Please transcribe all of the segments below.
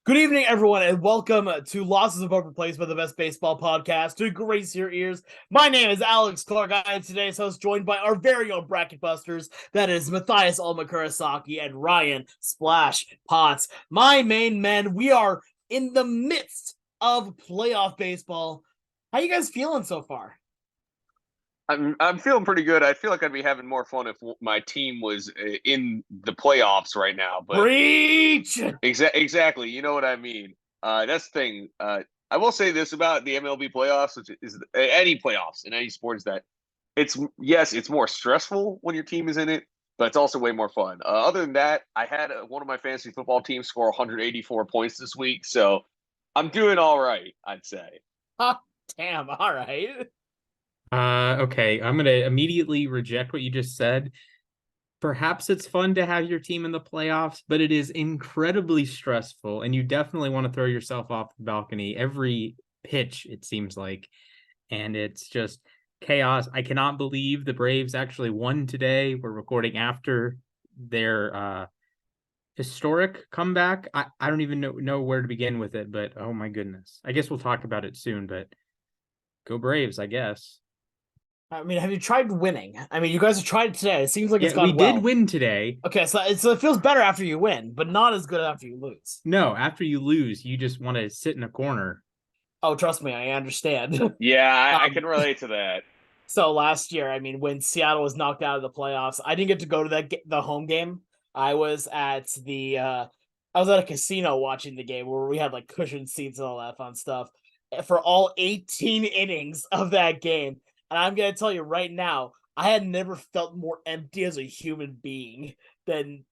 Good evening, everyone, and welcome to Losses Above Replaced by the Best Baseball Podcast to grace your ears. My name is Alex Clark. I am today's host, joined by our very own bracket busters. That is Mathias Kurosaki and Ryan Splash Potts. My main men, we are in the midst of playoff baseball. How you guys feeling so far? I'm feeling pretty good. I feel like I'd be having more fun if my team was in the playoffs right now. But Preach! exactly, you know what I mean. That's the thing. I will say this about the MLB playoffs, which is any playoffs in any sports, that it's more stressful when your team is in it, but it's also way more fun. Other than that, I had one of my fantasy football teams score 184 points this week, so I'm doing all right, I'd say. Oh, damn, all right. Okay, I'm gonna immediately reject what you just said. Perhaps it's fun to have your team in the playoffs, but it is incredibly stressful, and you definitely want to throw yourself off the balcony every pitch, it seems like. And it's just chaos. I cannot believe the Braves actually won today. We're recording after their historic comeback. I don't even know where to begin with it, but oh my goodness. I guess we'll talk about it soon, but go Braves, I guess. I mean, have you tried winning? I mean, you guys have tried it today. It seems like it's Yeah, we gone did well. win today. Okay, so it feels better after you win, but not as good after you lose. No, after you lose, you just want to sit in a corner. Oh, trust me, I understand. Yeah, I um, can relate to that. so last year, I mean, when Seattle was knocked out of the playoffs, I didn't get to go to the home game. I was at I was at a casino watching the game where we had like cushioned seats and all that fun stuff for all 18 innings of that game. And I'm gonna tell you right now, I had never felt more empty as a human being than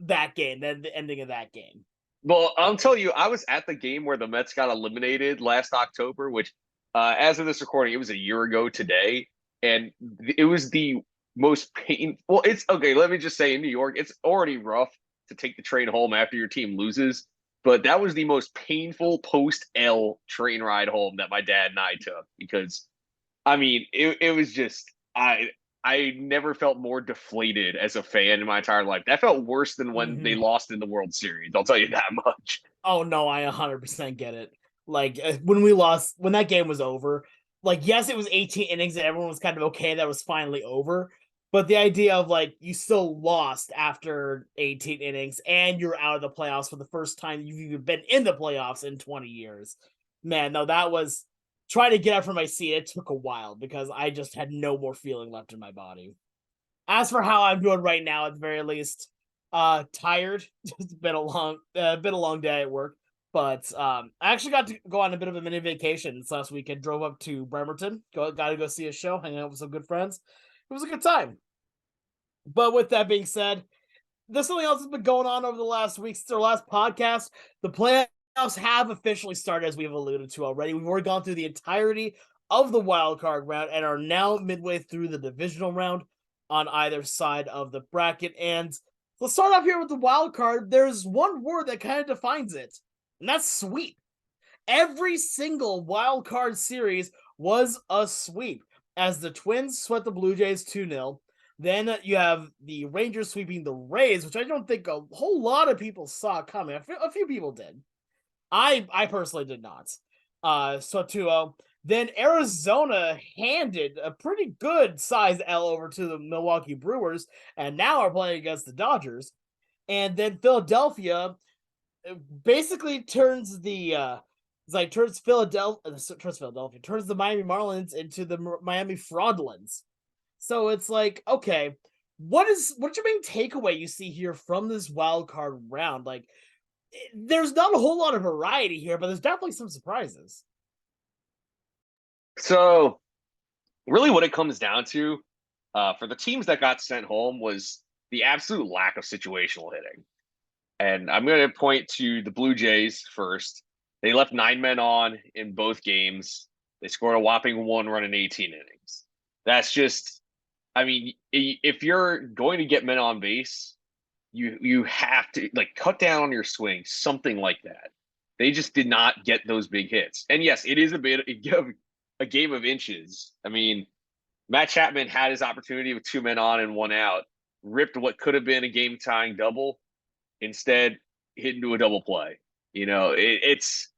than the ending of that game. Well, I'll tell you, I was at the game where the Mets got eliminated last October, which, as of this recording, it was a year ago today, and it was the most painful. Well, it's okay. Let me just say, in New York, it's already rough to take the train home after your team loses, but that was the most painful post L train ride home that my dad and I took because I mean, it was just I never felt more deflated as a fan in my entire life. That felt worse than when they Mm-hmm. lost in the World Series. I'll tell you that much. Oh no, I 100% get it. Like when we lost, when that game was over, like yes, it was 18 innings and everyone was kind of okay that was finally over. But the idea of like you still lost after 18 innings and you're out of the playoffs for the first time you've even been in the playoffs in 20 years. Man, no, that was trying to get up from my seat. It took a while because I just had no more feeling left in my body. As for how I'm doing right now, at the very least, tired. It's been a long day at work, but I actually got to go on a bit of a mini vacation this last weekend. Drove up to Bremerton, got to go see a show, hang out with some good friends. It was a good time. But with that being said, there's something else that's been going on over the last week since our last podcast. The playoffs have officially started, as we've alluded to already. We've already gone through the entirety of the wild card round and are now midway through the divisional round on either side of the bracket. And let's start off here with the wild card. There's one word that kind of defines it, and that's sweep. Every single wild card series was a sweep as the Twins swept the Blue Jays 2-0. Then you have the Rangers sweeping the Rays, which I don't think a whole lot of people saw coming. A few people did. I personally did not. So 2-0. Then Arizona handed a pretty good size L over to the Milwaukee Brewers, and now are playing against the Dodgers. And then Philadelphia basically turns turns Philadelphia turns the Miami Marlins into the Miami Fraudulence. So it's like, okay, what's your main takeaway you see here from this wild card round? Like, there's not a whole lot of variety here, but there's definitely some surprises. So, really, what it comes down to for the teams that got sent home was the absolute lack of situational hitting. And I'm going to point to the Blue Jays first. They left 9 men on in both games. They scored a whopping 1 run in 18 innings. That's just I mean, if you're going to get men on base, you have to like cut down on your swing, something like that. They just did not get those big hits. And yes, it is a game of inches. I mean, Matt Chapman had his opportunity with 2 men on and 1 out, ripped what could have been a game tying double, instead hit into a double play. It's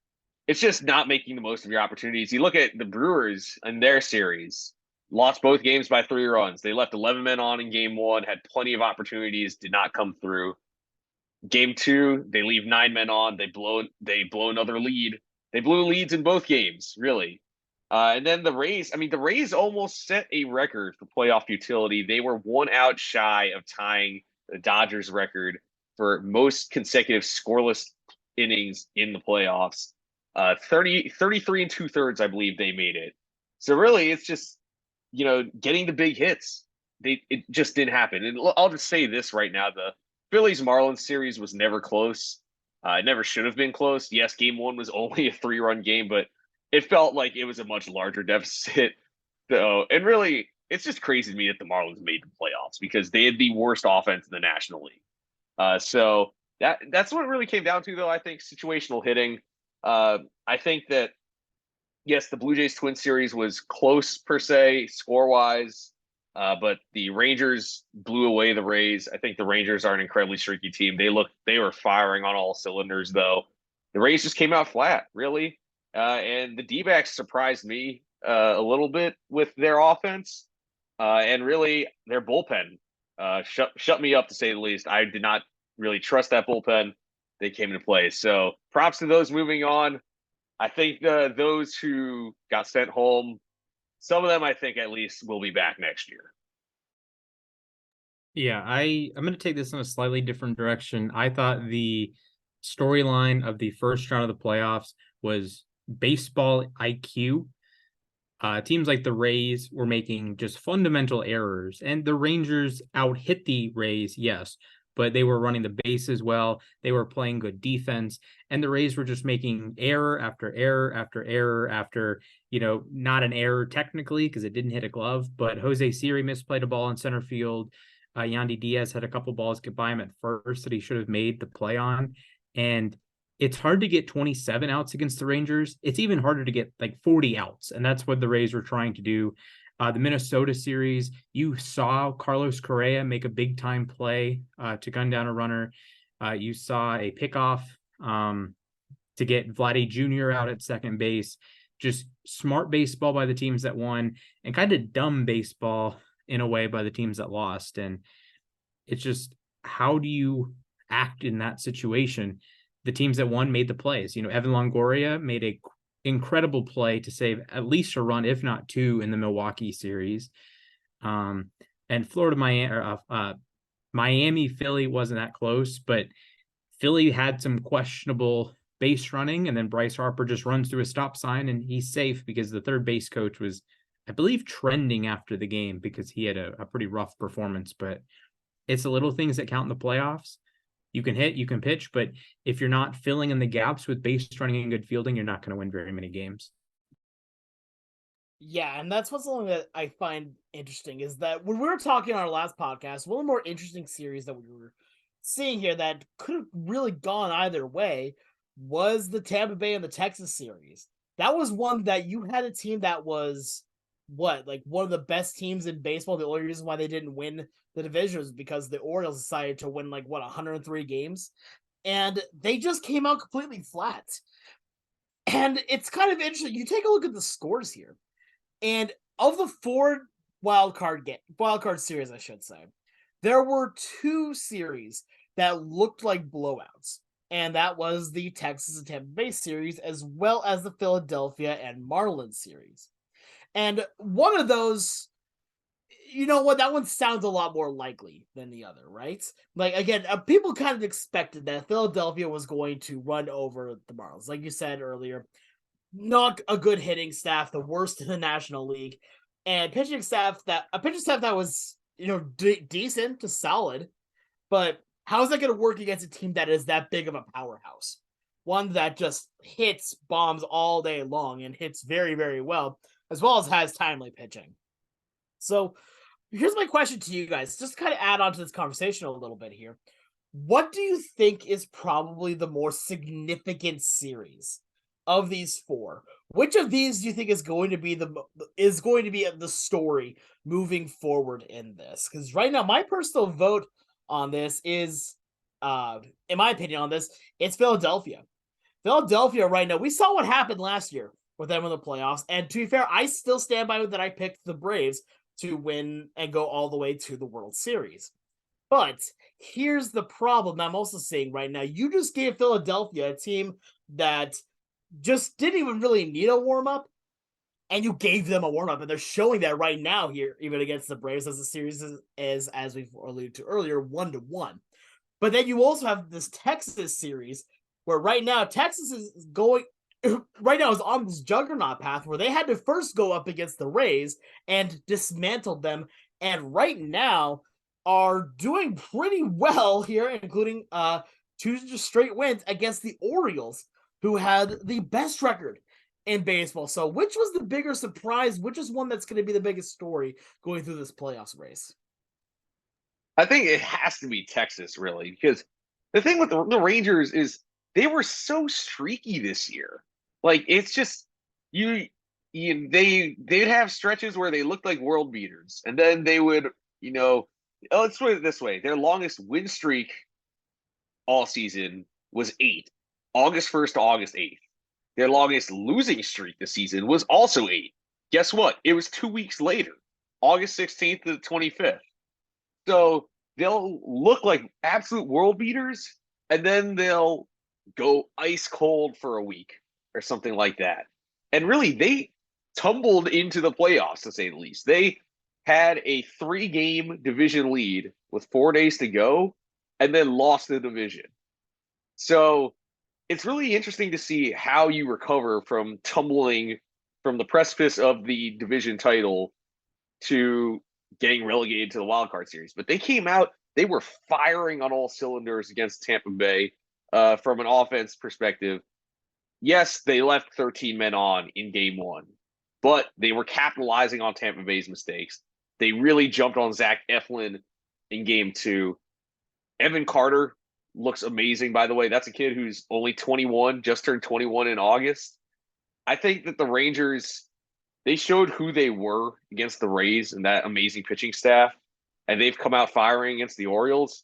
just not making the most of your opportunities. You look at the Brewers and their series, lost both games by 3 runs. They left 11 men on in game 1, had plenty of opportunities, did not come through. Game 2, they leave 9 men on. They blow another lead. They blew leads in both games, really. And then the Rays, the Rays almost set a record for playoff futility. They were 1 out shy of tying the Dodgers record for most consecutive scoreless innings in the playoffs. 33 and 2/3, I believe they made it. So really, it's just, getting the big hits. It just didn't happen. And I'll just say this right now: the Phillies Marlins series was never close. It never should have been close. Yes, game 1 was only a 3-run game, but it felt like it was a much larger deficit. So, and really, it's just crazy to me that the Marlins made the playoffs because they had the worst offense in the National League. So that's what it really came down to, though. I think situational hitting. I think that yes, the Blue Jays Twin series was close per se score wise, but the Rangers blew away the Rays. I think the Rangers are an incredibly streaky team. They were firing on all cylinders, though. The Rays just came out flat, really. And the D-backs surprised me a little bit with their offense, and really their bullpen shut me up, to say the least. I did not really trust that bullpen. They came into play. So props to those moving on. I think those who got sent home, some of them I think at least will be back next year. Yeah, I'm going to take this in a slightly different direction. I thought the storyline of the first round of the playoffs was baseball IQ. Teams like the Rays were making just fundamental errors, and the Rangers out-hit the Rays, yes, but they were running the bases well. They were playing good defense, and the Rays were just making error after error after error after, not an error technically because it didn't hit a glove, but Jose Siri misplayed a ball in center field. Yandy Diaz had a couple balls get by him at first that he should have made the play on. And it's hard to get 27 outs against the Rangers. It's even harder to get like 40 outs. And that's what the Rays were trying to do. The Minnesota series, you saw Carlos Correa make a big time play to gun down a runner. You saw a pickoff to get Vladdy Jr. out at second base. Just smart baseball by the teams that won, and kind of dumb baseball in a way by the teams that lost. And it's just, how do you act in that situation? The teams that won made the plays. Evan Longoria made a incredible play to save at least a run, if not 2, in the Milwaukee series. And Miami, Philly wasn't that close, but Philly had some questionable base running, and then Bryce Harper just runs through a stop sign and he's safe because the third base coach was, I believe, trending after the game because he had a pretty rough performance. But it's the little things that count in the playoffs. You can hit, you can pitch, but if you're not filling in the gaps with base running and good fielding, you're not going to win very many games. Yeah, and that's what's something that I find interesting is that when we were talking on our last podcast, one of the more interesting series that we were seeing here that could have really gone either way was the Tampa Bay and the Texas series. That was one that you had a team that was one of the best teams in baseball. The only reason why they didn't win the division was because the Orioles decided to win 103 games, and they just came out completely flat. And it's kind of interesting. You take a look at the scores here, and of the 4 wild card series, I should say, there were 2 series that looked like blowouts, and that was the Texas and Tampa Bay series, as well as the Philadelphia and Marlins series. And one of those, that one sounds a lot more likely than the other, right? Again, people kind of expected that Philadelphia was going to run over the Marlins. Like you said earlier, not a good hitting staff, the worst in the National League, and pitching staff that was, decent to solid, but how is that going to work against a team that is that big of a powerhouse? One that just hits bombs all day long and hits very, very well as has timely pitching. So here's my question to you guys, just to kind of add on to this conversation a little bit here. What do you think is probably the more significant series of these 4? Which of these do you think is going to be the story moving forward in this? Because right now, my personal vote on this is, in my opinion on this, it's Philadelphia. Philadelphia right now, we saw what happened last year with them in the playoffs. And to be fair, I still stand by that I picked the Braves to win and go all the way to the World Series. But here's the problem I'm also seeing right now. You just gave Philadelphia, a team that just didn't even really need a warm-up, and you gave them a warm-up, and they're showing that right now here, even against the Braves, as the series is as we've alluded to earlier, 1-1. But then you also have this Texas series, where right now Texas is going right now is on this juggernaut path where they had to first go up against the Rays and dismantled them, and right now are doing pretty well here, including 2 straight wins against the Orioles, who had the best record in baseball. So which was the bigger surprise? Which is one that's going to be the biggest story going through this playoffs race? I think it has to be Texas, really, because the thing with the Rangers is they were so streaky this year. Like, it's just they'd have stretches where they looked like world beaters, and then they would, let's put it this way: their longest win streak all season was 8, August 1st to August 8th. Their longest losing streak this season was also 8. Guess what? It was 2 weeks later, August 16th to the 25th. So they'll look like absolute world beaters, and then they'll go ice cold for a week or something like that. And really, they tumbled into the playoffs, to say the least. They had a 3-game division lead with 4 days to go, and then lost the division. So it's really interesting to see how you recover from tumbling from the precipice of the division title to getting relegated to the wild card series. But they came out, they were firing on all cylinders against Tampa Bay from an offense perspective. Yes, they left 13 men on in game 1, but they were capitalizing on Tampa Bay's mistakes. They really jumped on Zach Eflin in game 2. Evan Carter looks amazing, by the way. That's a kid who's only 21, just turned 21 in August. I think that the Rangers, they showed who they were against the Rays and that amazing pitching staff, and they've come out firing against the Orioles.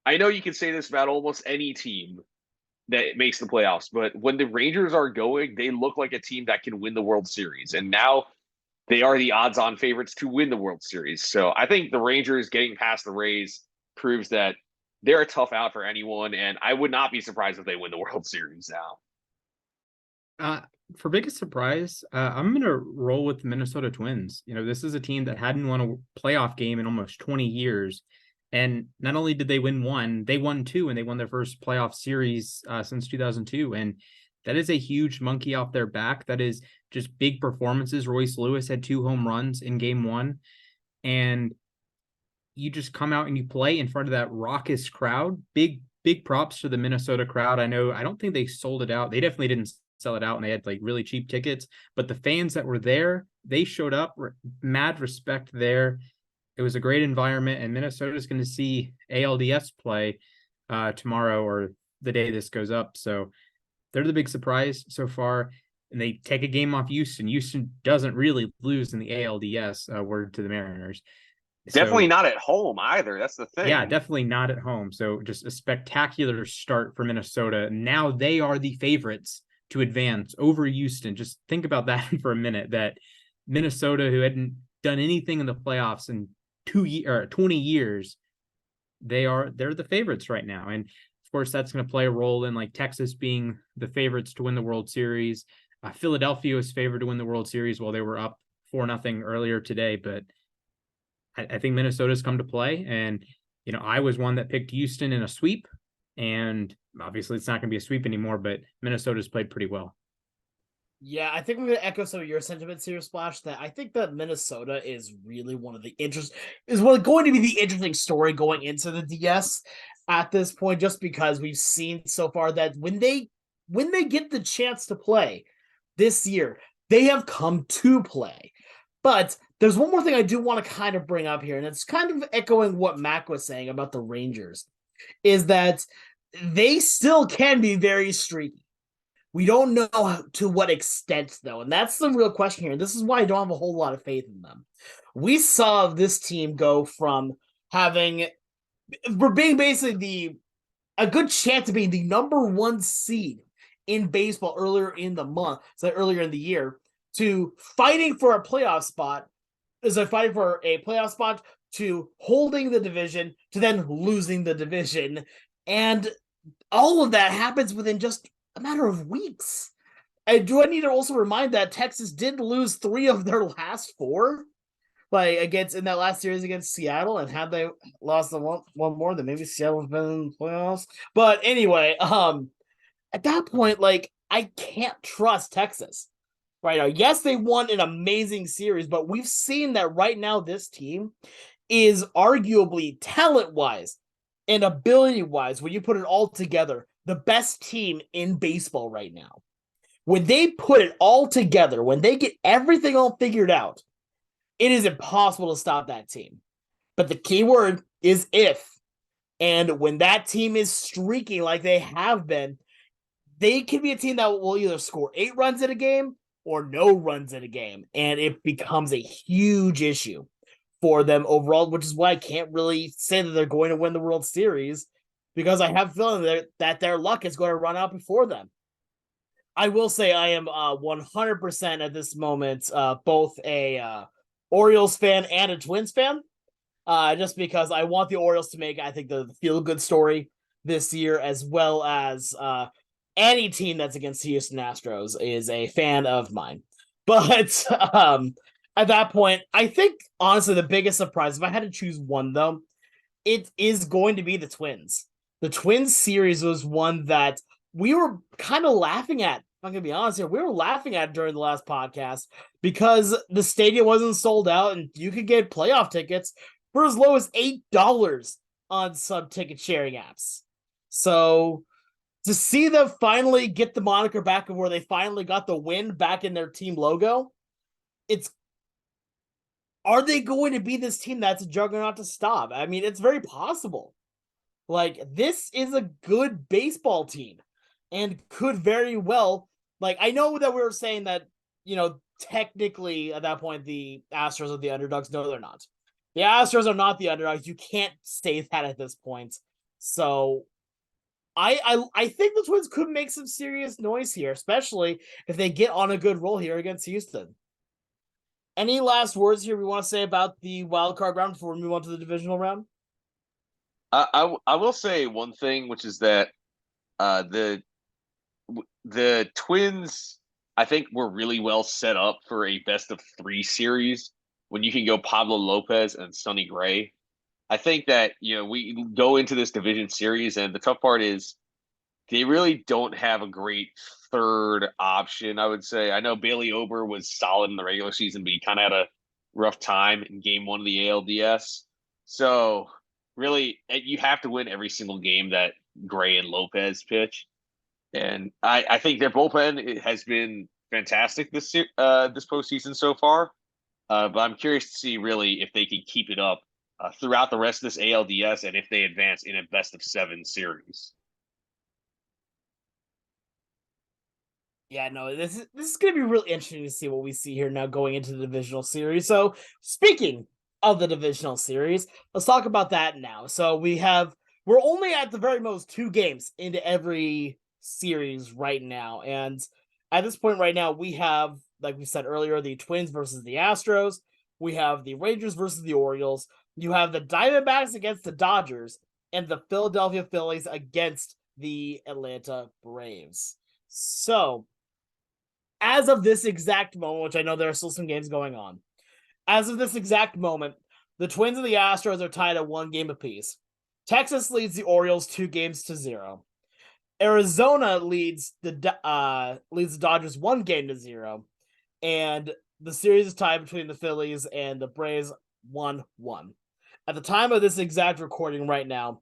I know you can say this about almost any team that makes the playoffs, but when the Rangers are going, they look like a team that can win the World Series, and now they are the odds-on favorites to win the World Series. So I think the Rangers getting past the Rays proves that they're a tough out for anyone, and I would not be surprised if they win the World Series now. For biggest surprise, I'm going to roll with the Minnesota Twins. This is a team that hadn't won a playoff game in almost 20 years. And not only did they win 1, they won 2, and they won their first playoff series since 2002. And that is a huge monkey off their back. That is just big performances. Royce Lewis had 2 home runs in game 1. And you just come out and you play in front of that raucous crowd. Big props to the Minnesota crowd. I don't think they sold it out. They definitely didn't sell it out, and they had like really cheap tickets, but the fans that were there, they showed up. Mad respect there. It was a great environment, and Minnesota's going to see ALDS play tomorrow or the day this goes up. So they're the big surprise so far, and they take a game off Houston. Houston doesn't really lose in the ALDS, word to the Mariners. Definitely not at home either. That's the thing. Yeah, definitely not at home. So just a spectacular start for Minnesota. Now they are the favorites to advance over Houston. Just think about that for a minute, that Minnesota, who hadn't done anything in the playoffs in 20 years, they're the favorites right now. And of course, that's going to play a role in like Texas being the favorites to win the World Series. Philadelphia was favored to win the World Series while they were up 4-0 earlier today. But I think Minnesota's come to play. And, I was one that picked Houston in a sweep. And obviously it's not going to be a sweep anymore, but Minnesota's played pretty well. Yeah, I think we're going to echo some of your sentiments here, Splash, that I think that Minnesota is really going to be the interesting story going into the DS at this point, just because we've seen so far that when they get the chance to play this year, they have come to play. But there's one more thing I do want to kind of bring up here, and it's kind of echoing what Mac was saying about the Rangers, is that they still can be very streaky. We don't know to what extent, though, and that's the real question here. And this is why I don't have a whole lot of faith in them. We saw this team go from being basically a good chance of being the number 1 seed in baseball earlier in the year, to fighting for a playoff spot, fighting for a playoff spot, to holding the division, to then losing the division. And all of that happens within just a matter of weeks. I need to also remind that Texas did lose 3 of their last 4, like in that last series against Seattle, and had they lost the one more, then maybe Seattle would have been in the playoffs. But anyway, at that point, like, I can't trust Texas right now. Yes, they won an amazing series, but we've seen that right now this team is arguably talent-wise and ability-wise, when you put it all together, the best team in baseball right now. When they put it all together, when they get everything all figured out, it is impossible to stop that team. But the key word is if. And when that team is streaking like they have been, they can be a team that will either score 8 runs in a game or no runs in a game. And it becomes a huge issue for them overall, which is why I can't really say that they're going to win the World Series, because I have a feeling that their luck is going to run out before them. I will say I am 100% at this moment both a Orioles fan and a Twins fan, just because I want the Orioles to make, I think, the feel-good story this year, as well as any team that's against the Houston Astros is a fan of mine. But at that point, I think, honestly, the biggest surprise, if I had to choose one, though, it is going to be the Twins. The Twins series was one that we were kind of laughing at. I'm going to be honest here. We were laughing at during the last podcast because the stadium wasn't sold out and you could get playoff tickets for as low as $8 on some ticket sharing apps. So to see them finally get the moniker back of where they finally got the win back in their team logo, are they going to be this team that's a juggernaut to stop? I mean, it's very possible. Like, this is a good baseball team and could very well, like, I know that we were saying that, technically at that point, the Astros are the underdogs. No, they're not. The Astros are not the underdogs. You can't say that at this point. So I think the Twins could make some serious noise here, especially if they get on a good roll here against Houston. Any last words here we want to say about the wild card round before we move on to the divisional round? I will say one thing, which is that the Twins, I think, were really well set up for a best of 3 series when you can go Pablo Lopez and Sonny Gray. I think that, we go into this division series, and the tough part is they really don't have a great third option, I would say. I know Bailey Ober was solid in the regular season, but he kind of had a rough time in game 1 of the ALDS. So really, you have to win every single game that Gray and Lopez pitch. And I think their bullpen has been fantastic this postseason so far. But I'm curious to see really if they can keep it up throughout the rest of this ALDS and if they advance in a best of 7 series. Yeah, no, this is going to be really interesting to see what we see here now going into the divisional series. So, speaking of the divisional series, let's talk about that now. So, we're only at the very most 2 games into every series right now. And at this point right now, we have, like we said earlier, the Twins versus the Astros. We have the Rangers versus the Orioles. You have the Diamondbacks against the Dodgers and the Philadelphia Phillies against the Atlanta Braves. So, as of this exact moment, which I know there are still some games going on, as of this exact moment, the Twins and the Astros are tied at 1 game apiece. Texas leads the Orioles 2-0. Arizona leads the Dodgers 1-0, and the series is tied between the Phillies and the Braves 1-1. At the time of this exact recording right now,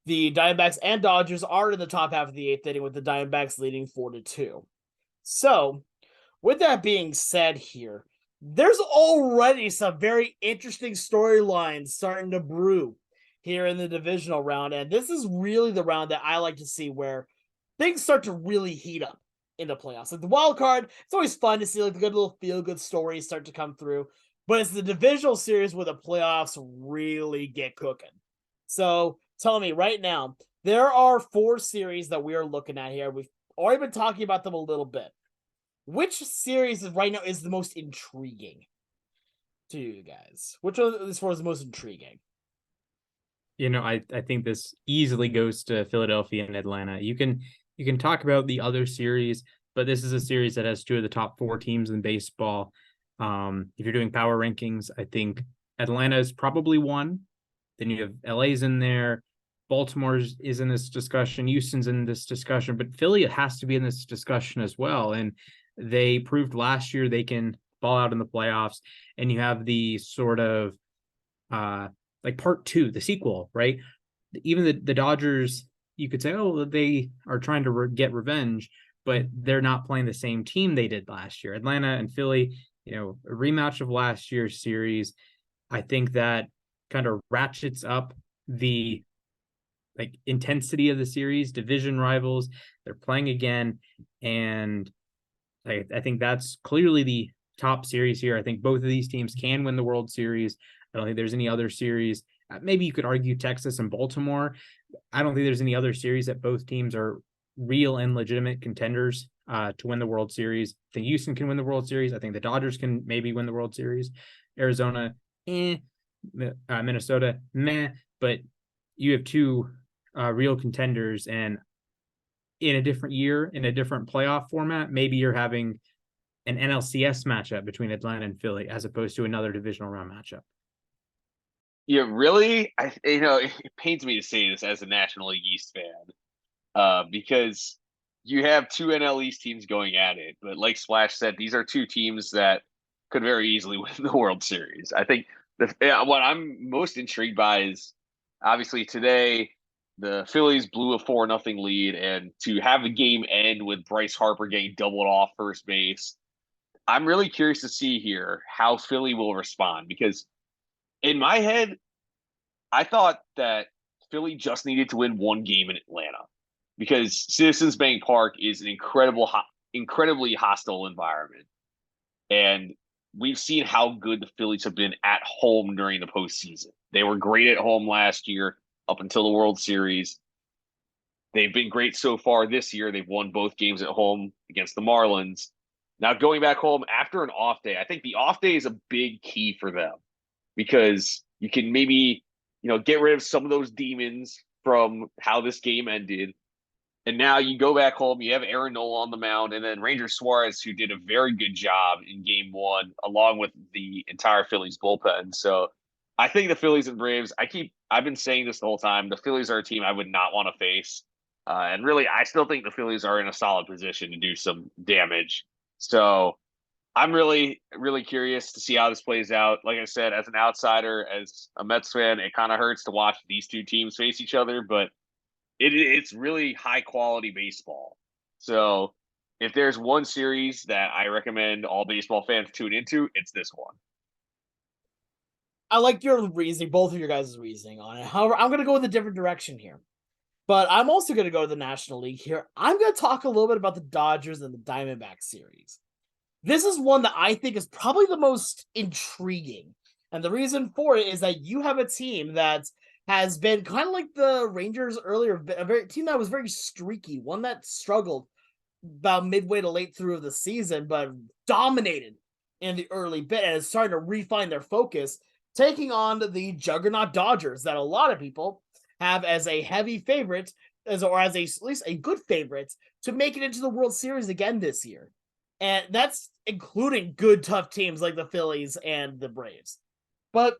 the Diamondbacks and Dodgers are in the top half of the 8th inning, with the Diamondbacks leading 4-2. So, with that being said here, there's already some very interesting storylines starting to brew here in the divisional round, and this is really the round that I like to see where things start to really heat up in the playoffs. Like the wild card, it's always fun to see like the good little feel-good stories start to come through, but it's the divisional series where the playoffs really get cooking. So tell me right now, there are 4 series that we are looking at here. We've already been talking about them a little bit. Which series right now is the most intriguing to you guys? Which one is the most intriguing? I think this easily goes to Philadelphia and Atlanta. You can talk about the other series, but this is a series that has two of the top 4 teams in baseball. If you're doing power rankings, I think Atlanta is probably 1. Then you have LA's in there. Baltimore is in this discussion. Houston's in this discussion, but Philly has to be in this discussion as well. And they proved last year they can ball out in the playoffs. And you have the sort of like part 2, the sequel, right? Even the Dodgers, you could say, oh, they are trying to get revenge, but they're not playing the same team they did last year. Atlanta and Philly, a rematch of last year's series. I think that kind of ratchets up the intensity of the series. Division rivals, they're playing again, and I think that's clearly the top series here. I think both of these teams can win the World Series. I don't think there's any other series. Maybe you could argue Texas and Baltimore. I don't think there's any other series that both teams are real and legitimate contenders to win the World Series. I think Houston can win the World Series. I think the Dodgers can maybe win the World Series. Arizona, Minnesota, meh. But you have 2 real contenders, and in a different year, in a different playoff format, maybe you're having an NLCS matchup between Atlanta and Philly as opposed to another divisional round matchup. Yeah, really? It pains me to say this as a National League East fan, because you have 2 NL East teams going at it. But like Splash said, these are 2 teams that could very easily win the World Series. I think what I'm most intrigued by is obviously today the Phillies blew a 4-0 lead, and to have a game end with Bryce Harper getting doubled off first base, I'm really curious to see here how Philly will respond, because in my head, I thought that Philly just needed to win 1 game in Atlanta, because Citizens Bank Park is an incredibly hostile environment. And we've seen how good the Phillies have been at home during the postseason. They were great at home last year up until the World Series. They've been great so far this year. They've won both games at home against the Marlins. Now, going back home after an off day, I think the off day is a big key for them, because you can maybe, get rid of some of those demons from how this game ended. And now you go back home, you have Aaron Nola on the mound, and then Ranger Suarez, who did a very good job in game 1, along with the entire Phillies bullpen. So I think the Phillies and Braves, I've been saying this the whole time, the Phillies are a team I would not want to face. And really, I still think the Phillies are in a solid position to do some damage. So I'm really, really curious to see how this plays out. Like I said, as an outsider, as a Mets fan, it kind of hurts to watch these 2 teams face each other, but it's really high quality baseball. So if there's one series that I recommend all baseball fans tune into, it's this one. I like your reasoning, both of your guys' reasoning on it. However, I'm going to go in a different direction here. But I'm also going to go to the National League here. I'm going to talk a little bit about the Dodgers and the Diamondbacks series. This is one that I think is probably the most intriguing. And the reason for it is that you have a team that has been kind of like the Rangers earlier, a team that was very streaky, one that struggled about midway to late through the season, but dominated in the early bit and is starting to refine their focus, taking on the juggernaut Dodgers that a lot of people have as a heavy favorite, at least a good favorite, to make it into the World Series again this year. And that's including good, tough teams like the Phillies and the Braves. But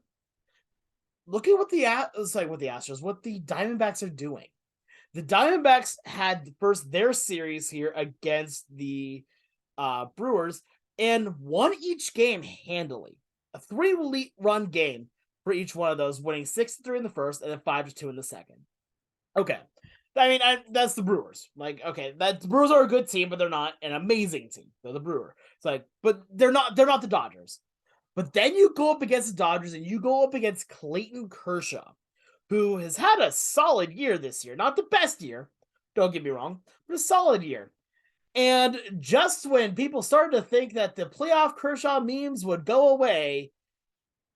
look at what the Diamondbacks are doing. The Diamondbacks had first their series here against the Brewers and won each game handily. A 3-run game for each one of those, winning 6-3 in the first and then 5-2 in the second. Okay. That's the Brewers. The Brewers are a good team, but they're not an amazing team. They're the Brewer. But they're not the Dodgers. But then you go up against the Dodgers and you go up against Clayton Kershaw, who has had a solid year this year. Not the best year, don't get me wrong, but a solid year. And just when people started to think that the playoff Kershaw memes would go away,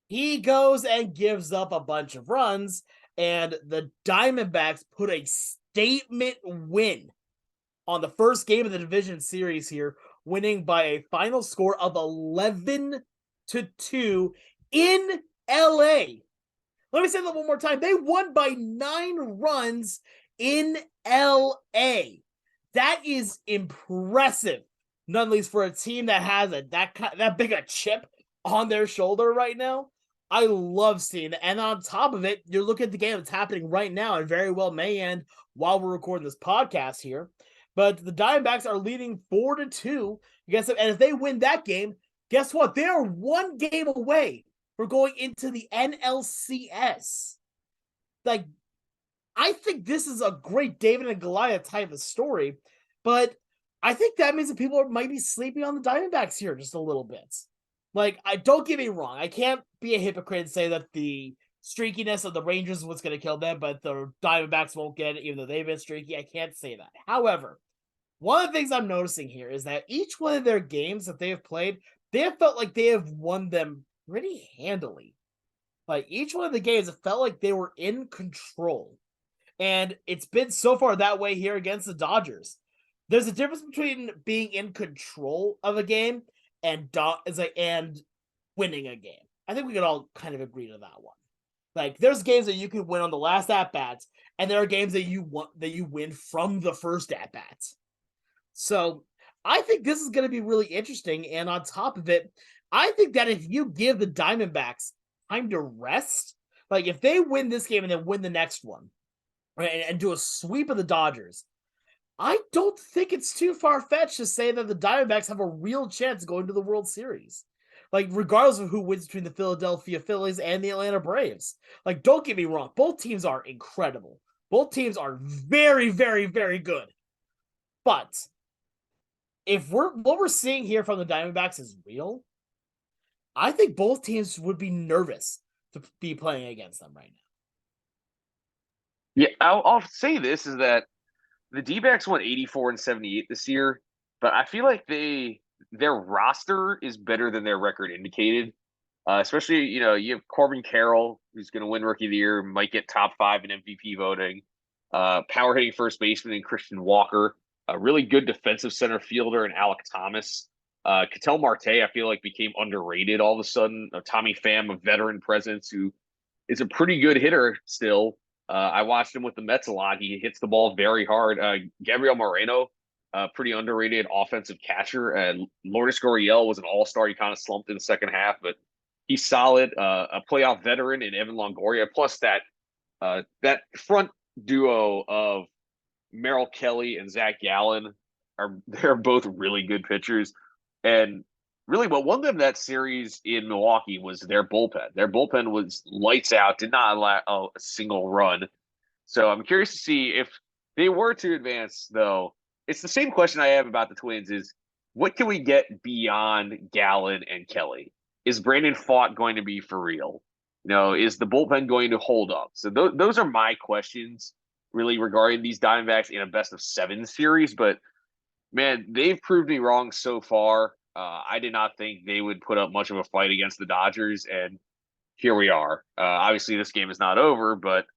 he goes and gives up a bunch of runs, and the Diamondbacks put a statement win on the first game of the division series here, winning by a final score of 11-2 in LA. Let me say that one more time. They won by 9 runs in LA. That is impressive. None least for a team that has that big a chip on their shoulder right now. I love seeing it. And on top of it, you're looking at the game that's happening right now and very well may end while we're recording this podcast here. But the Diamondbacks are leading 4-2. And if they win that game, guess what? They are 1 game away from going into the NLCS. Like, I think this is a great David and Goliath type of story, but I think that means that people might be sleeping on the Diamondbacks here just a little bit. Like, don't get me wrong. I can't be a hypocrite and say that the streakiness of the Rangers is what's going to kill them, but the Diamondbacks won't get it, even though they've been streaky. I can't say that. However, one of the things I'm noticing here is that each one of their games that they have played, they have felt like they have won them pretty handily. Like, each one of the games, it felt like they were in control. And it's been so far that way here against the Dodgers. There's a difference between being in control of a game and winning a game. I think we could all kind of agree to that one. Like, there's games that you can win on the last at-bats, and there are games that you win from the first at-bat. So I think this is going to be really interesting. And on top of it, I think that if you give the Diamondbacks time to rest, like if they win this game and then win the next one, right, and do a sweep of the Dodgers, I don't think it's too far-fetched to say that the Diamondbacks have a real chance of going to the World Series. Like, regardless of who wins between the Philadelphia Phillies and the Atlanta Braves. Like, don't get me wrong. Both teams are incredible. Both teams are very, very, very good. But if what we're seeing here from the Diamondbacks is real, I think both teams would be nervous to be playing against them right now. Yeah, I'll say this is that the D-backs won 84 and 78 this year, but I feel like their roster is better than their record indicated. Especially, you have Corbin Carroll, who's going to win Rookie of the Year, might get top 5 in MVP voting. Power hitting first baseman and Christian Walker, a really good defensive center fielder, and Alec Thomas. Ketel Marte, I feel like, became underrated all of a sudden. Tommy Pham, a veteran presence who is a pretty good hitter still. I watched him with the Mets a lot. He hits the ball very hard. Gabriel Moreno, pretty underrated offensive catcher. And Lourdes Gurriel was an all-star. He kind of slumped in the second half, but he's solid. A playoff veteran in Evan Longoria. Plus that front duo of Merrill Kelly and Zach Gallen they're both really good pitchers. And really what won them that series in Milwaukee was their bullpen. Their bullpen was lights out, did not allow a single run. So I'm curious to see if they were to advance, though. It's the same question I have about the Twins is, what can we get beyond Gallen and Kelly? Is Brandon Pfaadt going to be for real? Is the bullpen going to hold up? So those are my questions really regarding these Diamondbacks in a best-of-7 series. But, man, they've proved me wrong so far. I did not think they would put up much of a fight against the Dodgers, and here we are. Obviously, this game is not over, but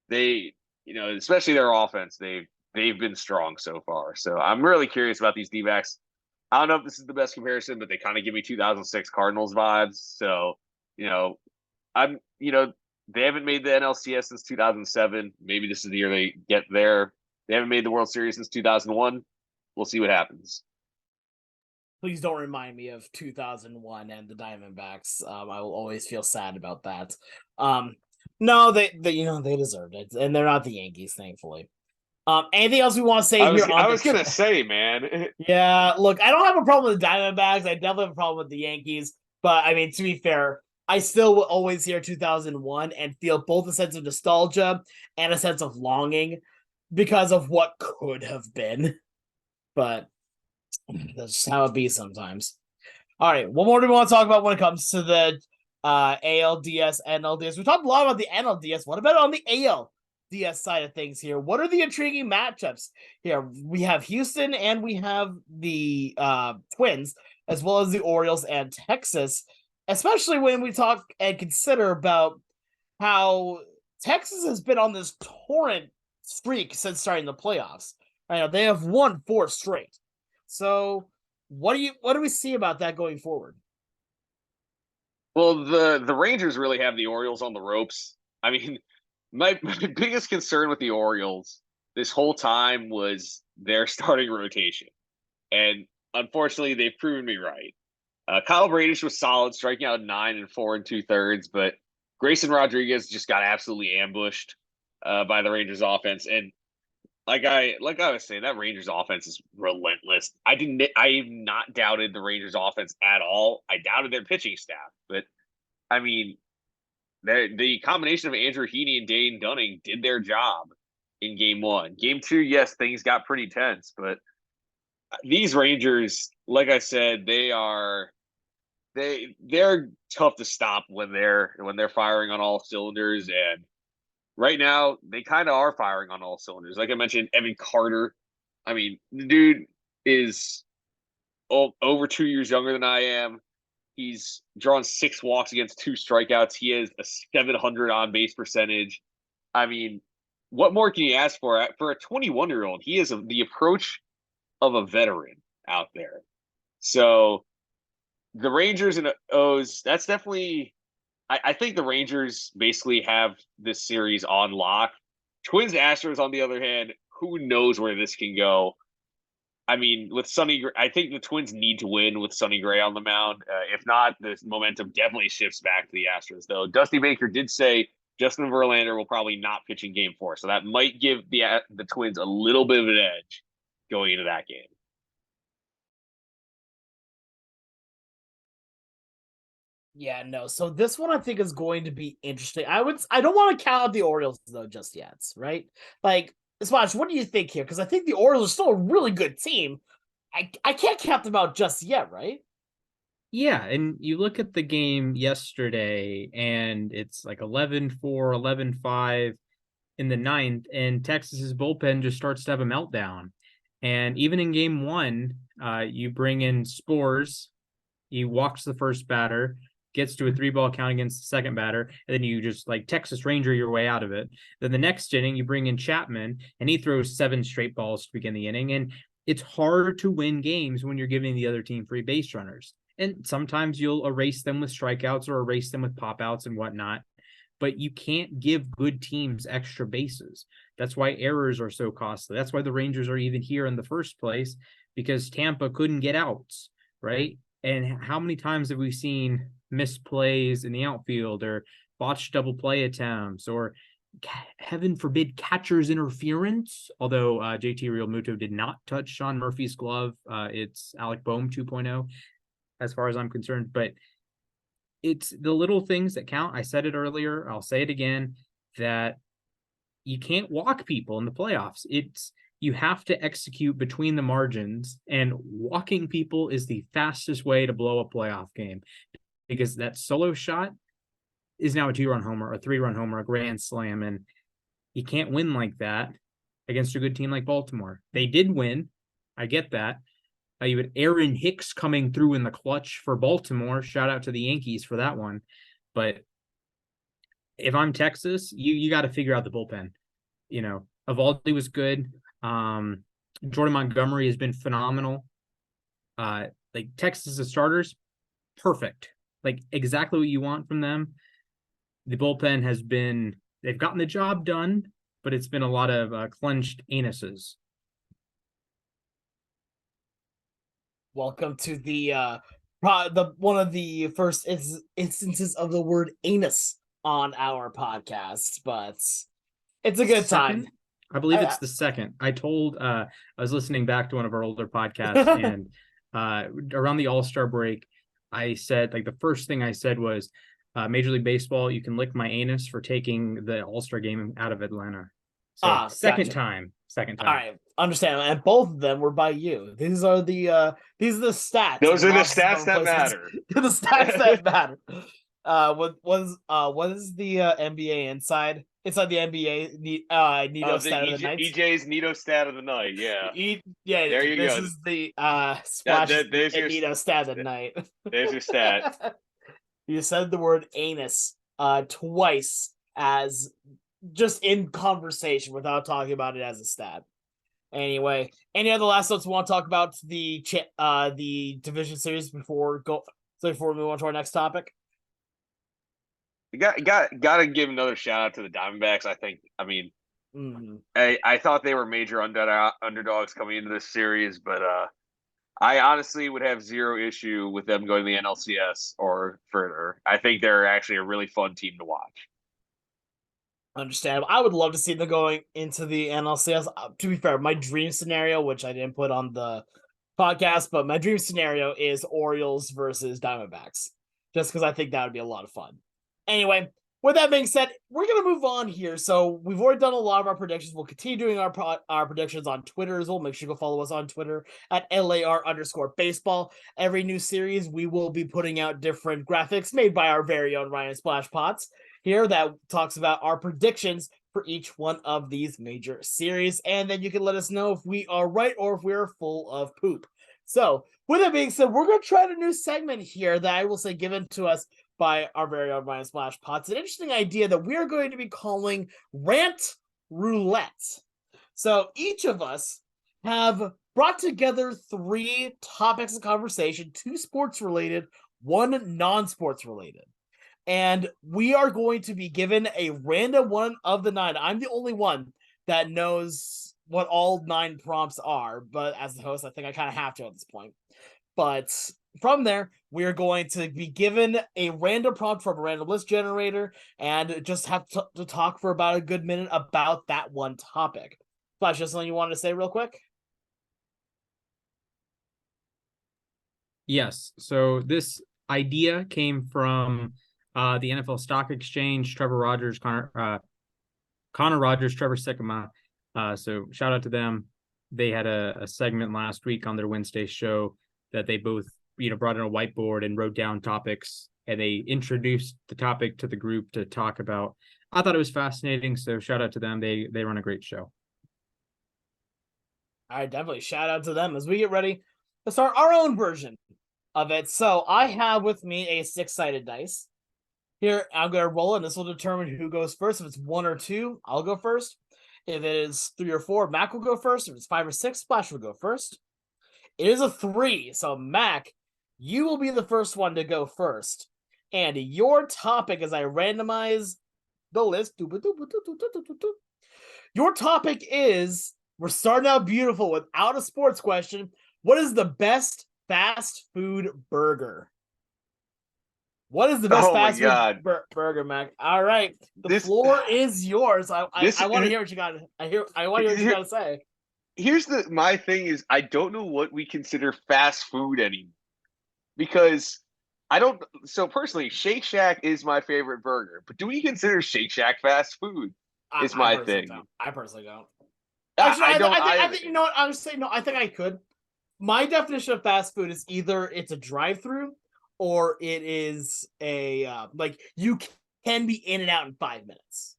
they, especially their offense, they've been strong so far. So I'm really curious about these D-backs. I don't know if this is the best comparison, but they kind of give me 2006 Cardinals vibes. So, they haven't made the NLCS since 2007. Maybe this is the year they get there. They haven't made the World Series since 2001. We'll see what happens. Please don't remind me of 2001 and the Diamondbacks. I will always feel sad about that. No, they deserved it, and they're not the Yankees, thankfully. Anything else we want to say here? I was gonna say, man. Yeah, look, I don't have a problem with the Diamondbacks. I definitely have a problem with the Yankees. But I mean, to be fair, I still will always hear 2001 and feel both a sense of nostalgia and a sense of longing because of what could have been. But that's just how it be sometimes. All right, what more do we want to talk about when it comes to the ALDS, NLDS? We talked a lot about the NLDS. What about on the ALDS side of things here? What are the intriguing matchups here? We have Houston and we have the Twins, as well as the Orioles and Texas, especially when we talk and consider about how Texas has been on this torrent streak since starting the playoffs. I know they have won 4 straight. So what do we see about that going forward? Well, the Rangers really have the Orioles on the ropes. I mean, my biggest concern with the Orioles this whole time was their starting rotation, and unfortunately, they've proven me right. Kyle Bradish was solid, striking out 9 and 4 2/3, but Grayson Rodriguez just got absolutely ambushed by the Rangers offense. And like I was saying, that Rangers offense is relentless. I have not doubted the Rangers offense at all. I doubted their pitching staff, but I mean, the combination of Andrew Heaney and Dane Dunning did their job in game 1. Game 2, yes, things got pretty tense, but these Rangers, like I said, they're tough to stop when they're firing on all cylinders. And right now, they kind of are firing on all cylinders. Like I mentioned, Evan Carter. I mean, the dude is over 2 years younger than I am. He's drawn 6 walks against 2 strikeouts. He has a 700 on base percentage. I mean, what more can you ask for a 21-year-old? He has the approach of a veteran out there. So the Rangers and O's, that's definitely. I think the Rangers basically have this series on lock. Twins Astros, on the other hand, who knows where this can go? I mean, with Sonny, I think the Twins need to win with Sonny Gray on the mound. If not, the momentum definitely shifts back to the Astros. Though Dusty Baker did say Justin Verlander will probably not pitch in Game 4, so that might give the Twins a little bit of an edge going into that game. Yeah, no. So this one I think is going to be interesting. I don't want to count out the Orioles though just yet, right? Like, Smash, what do you think here? Because I think the Orioles are still a really good team. I can't count them out just yet, right? Yeah, and you look at the game yesterday, and it's like 11-4, 11-5 in the ninth, and Texas's bullpen just starts to have a meltdown. And even in game 1, you bring in Spores, he walks the first batter, gets to a 3-ball count against the second batter, and then you just like Texas Ranger your way out of it. Then the next inning, you bring in Chapman, and he throws 7 straight balls to begin the inning. And it's hard to win games when you're giving the other team free base runners. And sometimes you'll erase them with strikeouts or erase them with pop outs and whatnot. But you can't give good teams extra bases. That's why errors are so costly. That's why the Rangers are even here in the first place, because Tampa couldn't get outs, right? And how many times have we seen misplays in the outfield or botched double play attempts or, heaven forbid, catcher's interference? Although JT Realmuto did not touch Sean Murphy's glove. It's Alec Boehm 2.0 as far as I'm concerned. But it's the little things that count. I said it earlier. I'll say it again, that you can't walk people in the playoffs. You have to execute between the margins, and walking people is the fastest way to blow a playoff game, because that solo shot is now a 2-run homer, a 3-run homer, a grand slam, and you can't win like that against a good team like Baltimore. They did win. I get that. You had Aaron Hicks coming through in the clutch for Baltimore. Shout out to the Yankees for that one. But if I'm Texas, you got to figure out the bullpen. You know, Evaldi was good. Jordan Montgomery has been phenomenal. Like Texas' starters, perfect. Like exactly what you want from them. The bullpen they've gotten the job done, but it's been a lot of clenched anuses. Welcome to the one of the first instances of the word anus on our podcast, but it's a good time. I believe it's the second. I was listening back to one of our older podcasts, and around the All-Star break, I said, like, the first thing I said was, Major League Baseball, you can lick my anus for taking the All-Star game out of Atlanta. So second gotcha. time. All right, understand. And both of them were by you. These are the stats. Those are the stats that matter. The stats that matter. What is the NBA inside? Inside the NBA Nito stat of the night. EJ's Nito stat of the night. Yeah. There you go. This is the Splash Nito stat of the night. There's your stat. You said the word anus twice as just in conversation without talking about it as a stat. Anyway, any other last notes we want to talk about the division series before we move on to our next topic? You got to give another shout out to the Diamondbacks. I thought they were major underdogs coming into this series, but I honestly would have zero issue with them going to the NLCS or further. I think they're actually a really fun team to watch. Understandable. I would love to see them going into the NLCS. To be fair, my dream scenario, which I didn't put on the podcast, but my dream scenario is Orioles versus Diamondbacks, just because I think that would be a lot of fun. Anyway, with that being said, we're going to move on here. So we've already done a lot of our predictions. We'll continue doing our predictions on Twitter as well. Make sure you go follow us on Twitter at LAR_baseball. Every new series, we will be putting out different graphics made by our very own Ryan Splash Pots here that talks about our predictions for each one of these major series. And then you can let us know if we are right or if we are full of poop. So with that being said, we're going to try a new segment here that I will say given to us by our very own Ryan Splash Pots. An interesting idea that we're going to be calling Rant Roulette. So each of us have brought together 3 topics of conversation, 2 sports related, 1 non-sports related. And we are going to be given a random one of the 9. I'm the only one that knows what all 9 prompts are, but as the host, I think I kind of have to at this point. But from there, we're going to be given a random prompt from a random list generator and just have to talk for about a good minute about that one topic. Flash, just something you wanted to say real quick? Yes. So this idea came from the NFL Stock Exchange, Trevor Rogers, Connor Rogers, Trevor Sycamore. So shout out to them. They had a segment last week on their Wednesday show that they both, brought in a whiteboard and wrote down topics, and they introduced the topic to the group to talk about. I thought it was fascinating. So shout out to them. They run a great show. All right, definitely shout out to them as we get ready to start our own version of it. So I have with me a 6-sided dice. Here, I'm going to roll, and this will determine who goes first. If it's 1 or 2, I'll go first. If it is 3 or 4, Mac will go first. If it's 5 or 6, Splash will go first. It is a 3, so Mac, you will be the first one to go first. And your topic, as I randomize the list, your topic is, we're starting out beautiful without a sports question. What is the best fast food burger? What is the best fast food burger, Mac? All right, the floor is yours. I want to hear what you got. I want to hear what you got to say. Here's my thing is I don't know what we consider fast food anymore, because I don't. So personally, Shake Shack is my favorite burger, but do we consider Shake Shack fast food? Is my thing. I personally don't. Actually, I think you know what I was saying. No, I think I could. My definition of fast food is either it's a drive-through or it is a you can be in and out in 5 minutes.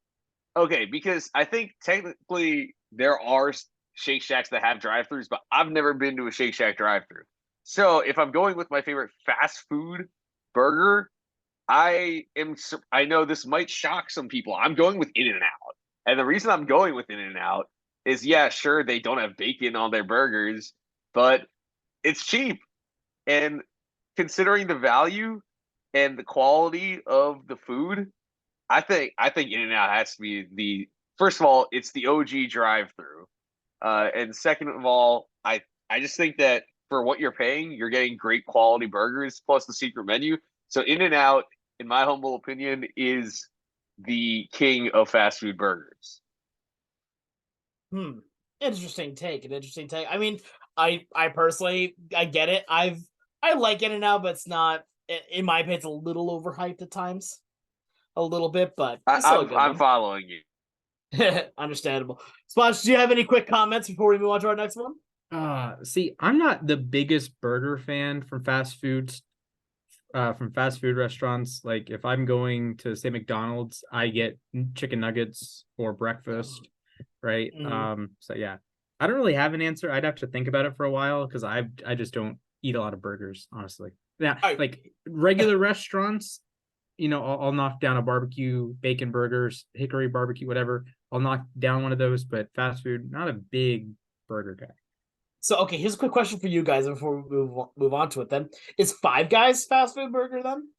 Okay, because I think technically there are Shake Shacks that have drive-thrus, but I've never been to a Shake Shack drive-thru. So if I'm going with my favorite fast food burger, I know this might shock some people. I'm going with In-N-Out. And the reason I'm going with In-N-Out is, yeah, sure, they don't have bacon on their burgers, but it's cheap. And considering the value and the quality of the food, I think In-N-Out has to be first of all, it's the OG drive-thru. And second of all, I just think that for what you're paying, you're getting great quality burgers plus the secret menu. So In-N-Out, in my humble opinion, is the king of fast food burgers. Interesting take. I mean, I personally, I get it. I like In-N-Out, but it's not, in my opinion, it's a little overhyped at times. A little bit, but I'm following you. Understandable. Splash, do you have any quick comments before we move on to our next one? See, I'm not the biggest burger fan from fast foods, from fast food restaurants. Like if I'm going to say McDonald's, I get chicken nuggets for breakfast, right? So yeah, I don't really have an answer. I'd have to think about it for a while because I just don't eat a lot of burgers, honestly. Yeah, like regular restaurants, I'll knock down a barbecue, bacon burgers, hickory barbecue, whatever. I'll knock down one of those, but fast food, not a big burger guy. So, okay, here's a quick question for you guys before we move on to it then. Is Five Guys fast food burger then?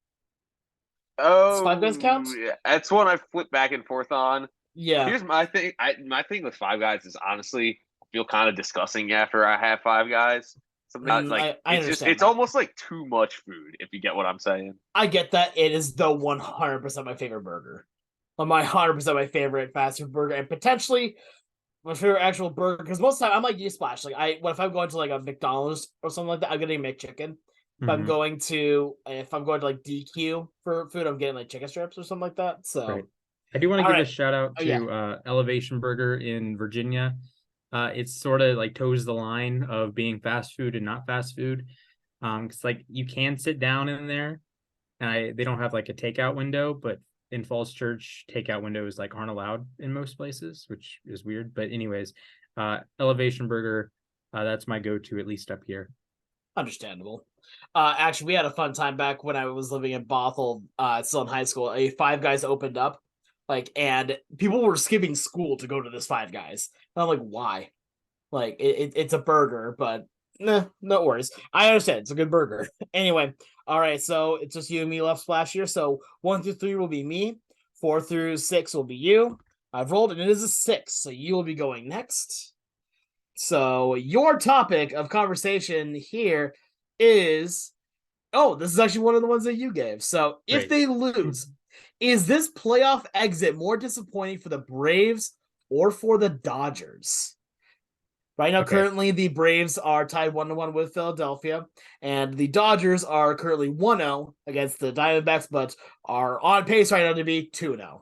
Does Five Guys count? Yeah, that's one I flip back and forth on. Yeah. Here's my thing. My thing with Five Guys is honestly I feel kind of disgusting after I have Five Guys. Something like I it's just understand it's that. almost like too much food, if you get what I'm saying. I get that. It is the 100% my favorite burger. My 100% my favorite fast food burger, and potentially my favorite actual burger. Because most of the time I'm like you Splash. Like if I'm going to like a McDonald's or something like that, I'm getting McChicken. If I'm going to like DQ for food, I'm getting like chicken strips or something like that. So Right. I do want to give a shout out to yeah. Elevation Burger in Virginia. It's sort of like toes the line of being fast food and not fast food. It's like you can sit down in there, and they don't have like a takeout window, but in Falls Church, takeout windows like aren't allowed in most places, which is weird. But anyways, Elevation Burger, that's my go-to, at least up here. Understandable. Actually, we had a fun time back when I was living in Bothell, still in high school. A Five Guys opened up, and people were skipping school to go to this Five Guys. And I'm like, why? Like, it's a burger, but no worries. I understand. It's a good burger. Anyway, all right, so it's just you and me left, Splash, here. So 1 through 3 will be me. 4 through 6 will be you. I've rolled, and it is a 6, so you will be going next. So your topic of conversation here is, this is actually one of the ones that you gave. So if they lose, is this playoff exit more disappointing for the Braves or for the Dodgers? Right now, currently, the Braves are tied 1-1 with Philadelphia, and the Dodgers are currently 1-0 against the Diamondbacks, but are on pace right now to be 2-0.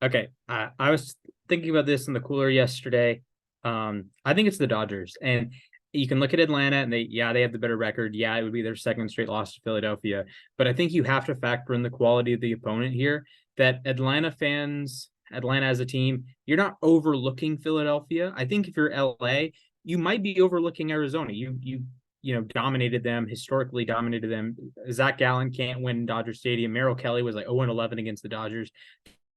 Okay, I was thinking about this in the cooler yesterday. I think it's the Dodgers, and you can look at Atlanta, and they have the better record. Yeah, it would be their second straight loss to Philadelphia, but I think you have to factor in the quality of the opponent here. That Atlanta as a team, you're not overlooking Philadelphia. I think if you're LA, you might be overlooking Arizona. You dominated them, historically dominated them. Zach Gallen can't win Dodger Stadium. Merrill Kelly was like 0-11 against the Dodgers.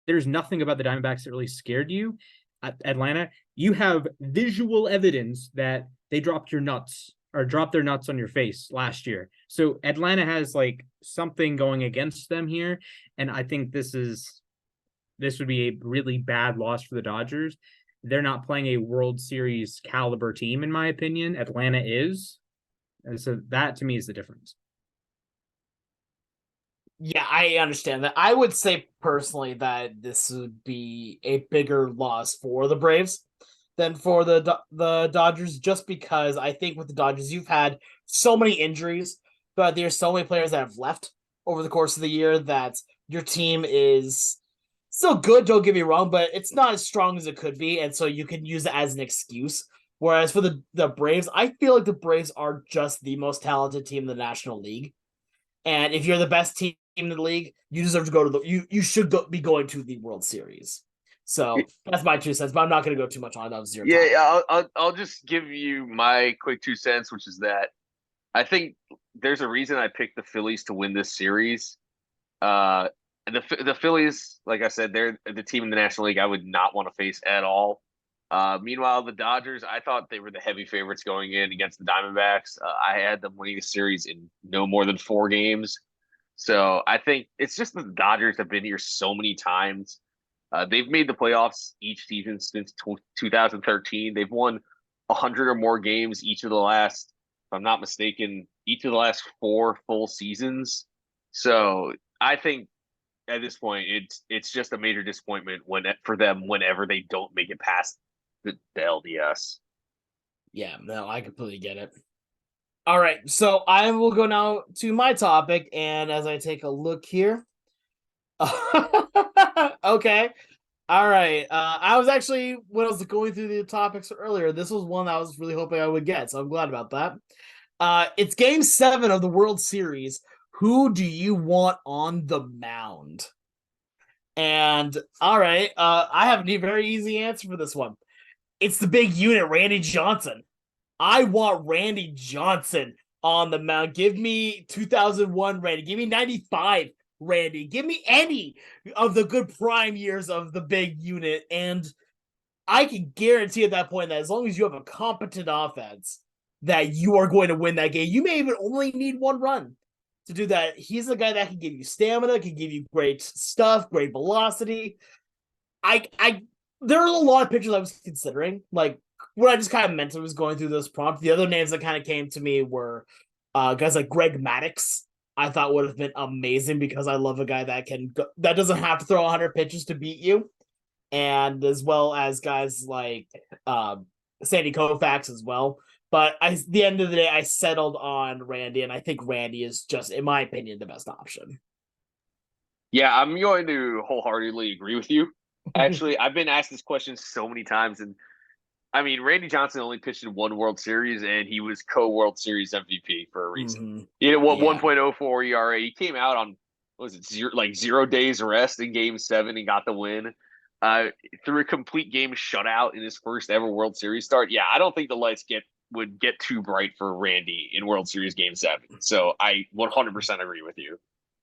There's nothing about the Diamondbacks that really scared you. At Atlanta, you have visual evidence that they dropped their nuts on your face last year. So Atlanta has like something going against them here. And I think this would be a really bad loss for the Dodgers. They're not playing a World Series caliber team, in my opinion. Atlanta is. And so that to me is the difference. Yeah, I understand that. I would say personally that this would be a bigger loss for the Braves than for the Dodgers, just because I think with the Dodgers, you've had so many injuries, but there's so many players that have left over the course of the year that your team is still good, don't get me wrong, but it's not as strong as it could be, and so you can use it as an excuse. Whereas for the Braves, I feel like the Braves are just the most talented team in the National League. And if you're the best team in the league, you deserve to go to you should be going to the World Series. So that's my 2 cents, but I'm not going to go too much on that. Yeah, I'll just give you my quick 2 cents, which is that I think there's a reason I picked the Phillies to win this series. The Phillies, like I said, they're the team in the National League I would not want to face at all. Meanwhile, the Dodgers, I thought they were the heavy favorites going in against the Diamondbacks. I had them winning the series in no more than 4 games. So I think it's just the Dodgers have been here so many times. They've made the playoffs each season since 2013. They've won 100 or more games each of the last, if I'm not mistaken, each of the last 4 full seasons. So I think at this point, it's just a major disappointment for them whenever they don't make it past the LDS. Yeah, no, I completely get it. All right, so I will go now to my topic, and as I take a look here, okay, all right. I was actually, when I was going through the topics earlier, this was one that I was really hoping I would get, so I'm glad about that. It's Game 7 of the World Series. Who do you want on the mound? And all right, I have a very easy answer for this one. It's the big unit, Randy Johnson. I want Randy Johnson on the mound. Give me 2001 Randy. Give me 95 Randy. Give me any of the good prime years of the big unit. And I can guarantee at that point that as long as you have a competent offense, that you are going to win that game. You may even only need one run to do that. He's a guy that can give you stamina, can give you great stuff, great velocity. There are a lot of pitchers I was considering. Like what I just kind of meant was going through this prompt. The other names that kind of came to me were guys like Greg Maddux. I thought would have been amazing because I love a guy that that doesn't have to throw 100 pitches to beat you, and as well as guys like Sandy Koufax as well. But at the end of the day, I settled on Randy, and I think Randy is just, in my opinion, the best option. Yeah, I'm going to wholeheartedly agree with you. Actually, I've been asked this question so many times, and I mean, Randy Johnson only pitched in one World Series, and he was co-World Series MVP for a reason. Mm-hmm. He had 1.04 ERA. He came out on, what was it, 0 days rest in Game 7 and got the win. Through a complete game shutout in his first ever World Series start. Yeah, I don't think the lights would get too bright for Randy in World Series Game 7. So I 100% agree with you.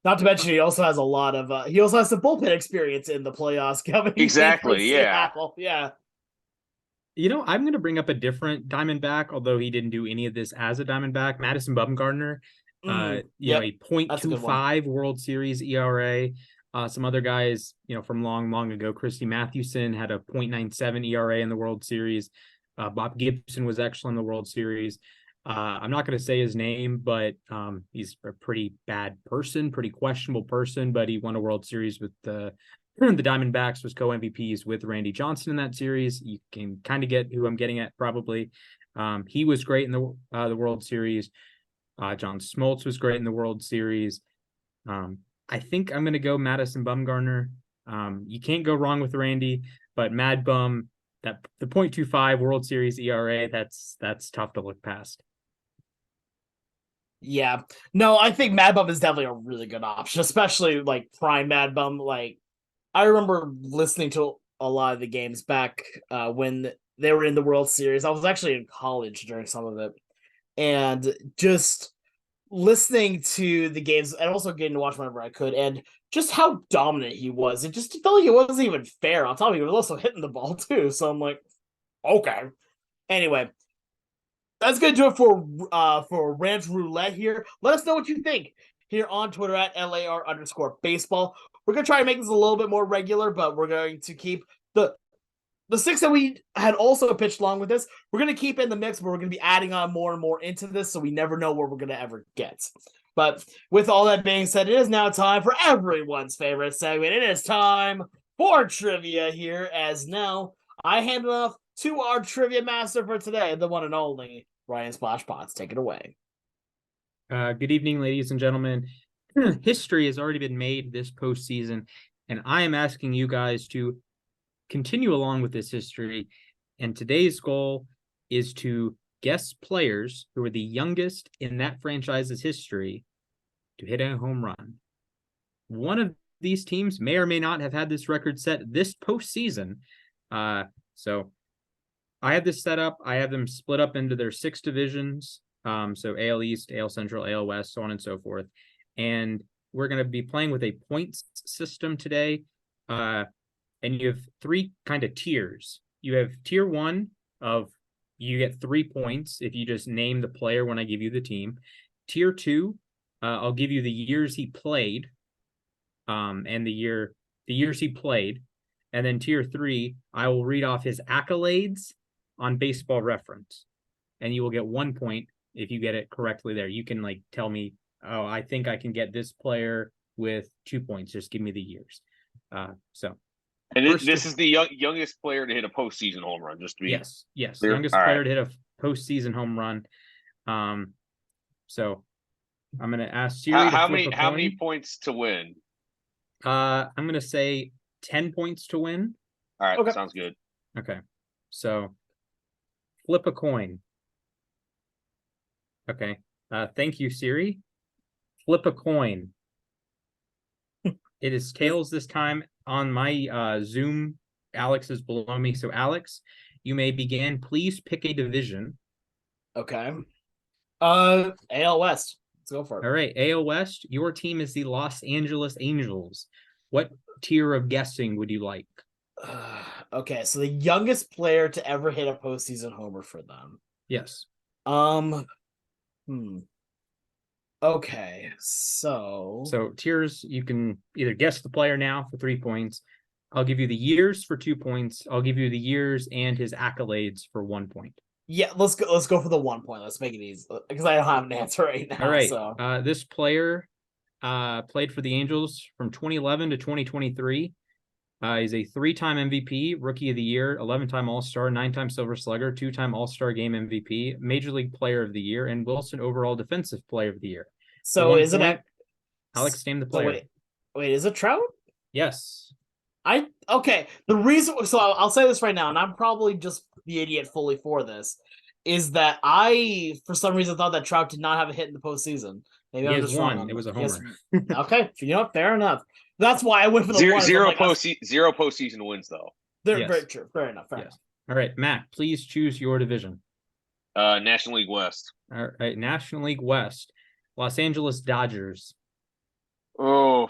Not to mention, he also has a lot of he also has some bullpen experience in the playoffs coming. Exactly, yeah. Seattle. Yeah. You know, I'm going to bring up a different Diamondback, although he didn't do any of this as a Diamondback. Madison Bumgarner, a 0.25 World Series ERA. Some other guys, from long ago, Christy Mathewson had a 0.97 ERA in the World Series. Bob Gibson was excellent in the World Series. I'm not going to say his name, but he's a pretty bad person, pretty questionable person, but he won a World Series with the Diamondbacks, was co-MVPs with Randy Johnson in that series. You can kind of get who I'm getting at probably. He was great in the World Series. John Smoltz was great in the World Series. I think I'm going to go Madison Bumgarner. You can't go wrong with Randy, but Mad Bum, the 0.25 World Series ERA, that's tough to look past. Yeah. No, I think Mad Bum is definitely a really good option, especially like prime Mad Bum. Like I remember listening to a lot of the games back when they were in the World Series. I was actually in college during some of it, and just listening to the games and also getting to watch whenever I could, and just how dominant he was. It just felt like it wasn't even fair. On top of it, he was also hitting the ball too. So I'm like, okay. Anyway, that's gonna do it for Rant Roulette here. Let us know what you think here on Twitter at LAR_baseball. We're gonna try to make this a little bit more regular, but we're going to keep the 6 that we had also pitched along with this. We're gonna keep in the mix, but we're gonna be adding on more and more into this, so we never know where we're gonna ever get. But with all that being said, it is now time for everyone's favorite segment. It is time for trivia here, as now I hand it off to our trivia master for today, the one and only Ryan Splashpots. Take it away. Good evening, ladies and gentlemen. History has already been made this postseason, and I am asking you guys to continue along with this history. And today's goal is to guess players who are the youngest in that franchise's history to hit a home run. One of these teams may or may not have had this record set this postseason. So I have this set up. I have them split up into their 6 divisions. So AL East, AL Central, AL West, so on and so forth. And we're going to be playing with a points system today. And you have 3 kind of tiers. You have tier 1 of you get 3 points if you just name the player when I give you the team. Tier 2, I'll give you the years he played, and the years he played. And then tier 3, I will read off his accolades on Baseball Reference, and you will get 1 point if you get it correctly there. You can tell me, oh, I think I can get this player with 2 points. Just give me the years. And this is the youngest player to hit a postseason home run, just to be yes, clear. Youngest player to hit a postseason home run. So I'm going to ask Siri. How many points to win? I'm going to say 10 points to win. All right, okay. Sounds good. Okay, so flip a coin. Okay, thank you, Siri. Flip a coin. It is tails this time. On my Zoom, Alex is below me. So, Alex, you may begin. Please pick a division. Okay. AL West. Let's go for it. All right, AL West. Your team is the Los Angeles Angels. What tier of guessing would you like? Okay, so the youngest player to ever hit a postseason homer for them. Yes. Hmm. Okay, so So tiers, you can either guess the player now for 3 points. I'll give you the years for 2 points. I'll give you the years and his accolades for 1 point. yeah, let's go for the 1 point. Let's make it easy because I don't have an answer right now. All right. So This player played for the Angels from 2011 to 2023. He's a 3-time MVP, Rookie of the Year, 11-time All-Star, 9-time Silver Slugger, 2-time All-Star Game MVP, Major League Player of the Year, and Wilson Overall Defensive Player of the Year. so is point, it Alex, name the so player. wait, is it Trout? Yes. Okay. The reason, so I'll say this right now, and I'm probably just the idiot fully for this, is that I for some reason thought that Trout did not have a hit in the postseason. Maybe He I'm has just wrong one. on It was a that. Yes. homer. Okay, you know what? Fair enough. That's why I went for the Zero, one. zero, Like, zero postseason wins, though. they're Yes. very true. Fair enough. Fair enough. All right, Matt, please choose your division. National League West. All right, National League West. Los Angeles Dodgers. Oh,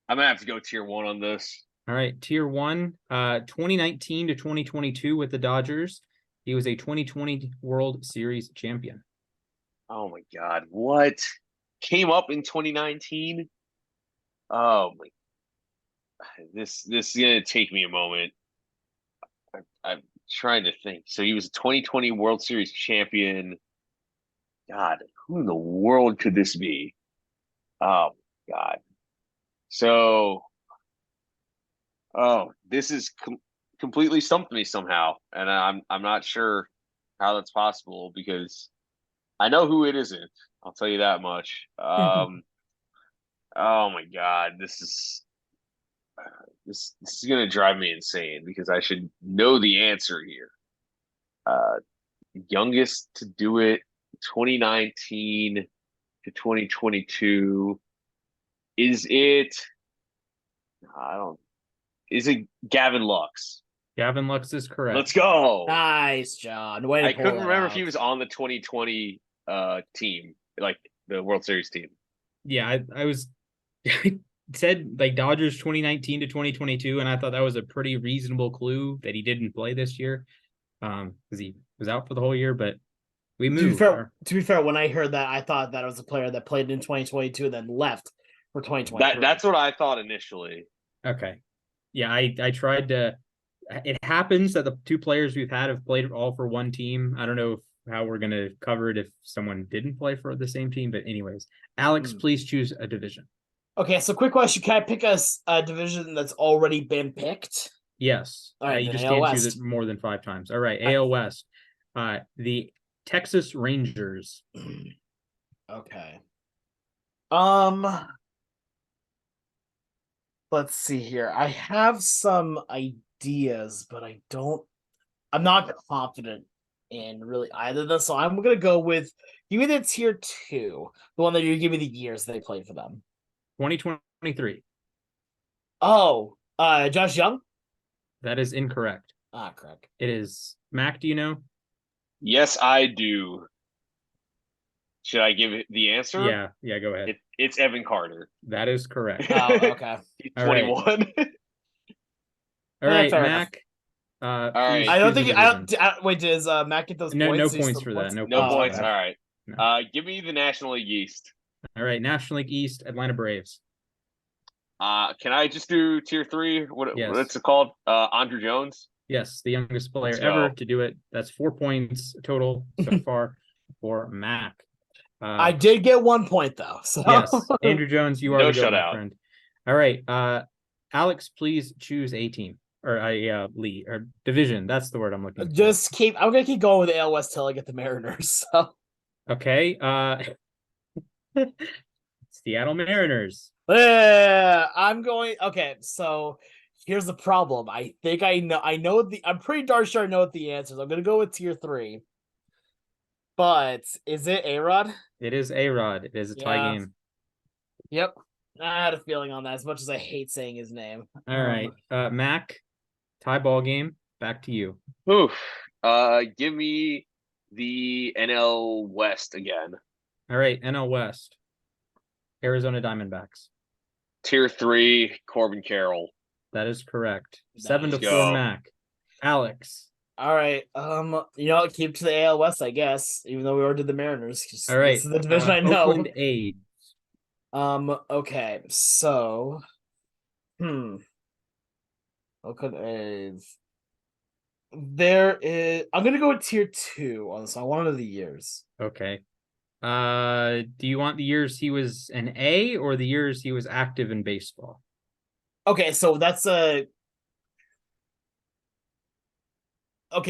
I'm gonna have to go tier 1 on this. All right, tier 1, 2019 to 2022 with the Dodgers. He was a 2020 World Series champion. Oh my God, what came up in 2019? Oh my, this is gonna take me a moment. I'm trying to think. So he was a 2020 World Series champion. God, who in the world could this be? Oh my God. So, this is completely stumped me somehow, and I'm not sure how that's possible because I know who it isn't. I'll tell you that much. Oh my God, this is gonna drive me insane because I should know the answer here. Uh, Youngest to do it, 2019 to 2022. Is it? I don't. Is it Gavin Lux? Gavin Lux is correct. Let's go. Nice, John. Way to I pull couldn't that remember if out. he was on the 2020 team, like the World Series team. Yeah, I was I said like Dodgers 2019 to 2022, and I thought that was a pretty reasonable clue that he didn't play this year, because he was out for the whole year. But we moved. To be fair, when I heard that, I thought that was a player that played in 2022 and then left for 2023. That's what I thought initially. Okay. Yeah, I tried to. It happens that the two players we've had have played all for one team. I don't know how we're going to cover it if someone didn't play for the same team. But anyways, Alex, please choose a division. Okay, so quick question. Can I pick a division that's already been picked? Yes. All right, you just AL can't West. choose it more than 5 times. All right, AL West. The Texas Rangers. Okay. Let's see here. I have some ideas, but I'm not confident in really either of them. So I'm gonna go with give me the tier 2, the one that you give me the years they played for them. 2023. Oh, Josh Young? That is incorrect. Correct. It is Mac, do you know? Yes, I do. Should I give it the answer? Yeah, go ahead. It's Evan Carter. That is correct. Oh, okay. He's All right. 21. All right, fair Mac. All right. I don't think wait, does Mac get those No, points? no points for that. No Oh, points. okay. All right. No. Give me the National League East. All right, National League East, Atlanta Braves. Can I just do tier 3? Yes. What's it called? Andrew Jones. Yes, the youngest player Let's ever go. to do it. That's 4 points total so far for Mac. I did get 1 point though. So Yes, Andrew Jones, you are No the goat, my shutout. friend. All right, Alex, please choose a team or a league or division. That's the word I'm looking for. I'm gonna keep going with the AL West till I get the Mariners. So Okay, Seattle Mariners. yeah, I'm going. Okay, so here's the problem. I think I know. I'm pretty darn sure I know what the answer is. I'm gonna go with tier 3. But is it A-Rod? It is A-Rod. It is a tie game. Yep. I had a feeling on that as much as I hate saying his name. All right. Mac, tie ball game. Back to you. Oof. Give me the NL West again. All right. NL West. Arizona Diamondbacks. Tier 3, Corbin Carroll. That is correct. Nice. 7-4 Go. Mac. Alex. All right. Keep to the AL West, I guess. Even though we already did the Mariners. All right. This is the division I know. Oakland A's. Okay. So, Oakland A's. I'm gonna go with tier 2 on this one. I wanted the years. Okay. Do you want the years he was an A or the years he was active in baseball? Okay, so that's okay.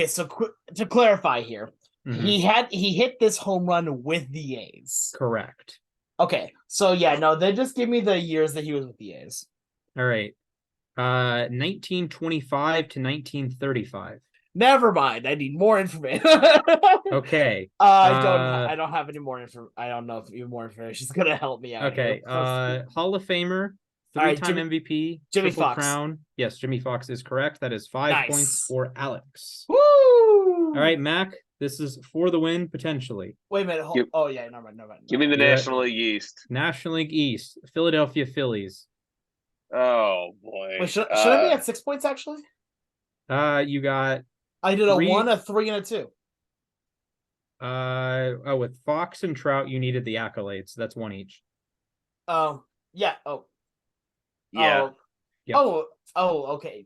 So to clarify here, Mhm. he hit this home run with the A's. Correct. Okay, so yeah, no, they just give me the years that he was with the A's. All right. 1925 to 1935. Never mind. I need more information. Okay. I don't have any more info. I don't know if even more information is gonna help me out. Okay. Here. Hall of Famer, All right, three-time MVP, Jimmy Triple Fox. Crown. Yes, Jimmy Fox is correct. That is 5 points Nice. for Alex. Woo! All right, Mac. This is for the win potentially. Wait a minute. Oh yeah, never mind. Give me the You're at- National League East. National League East, Philadelphia Phillies. Oh boy. Wait, should I be at 6 points actually? You got I did three- a 1, a 3, and a 2. with Fox and Trout, you needed the accolades. That's 1 each. Oh yeah. Oh. Yeah. Oh. Yep. Oh. Okay.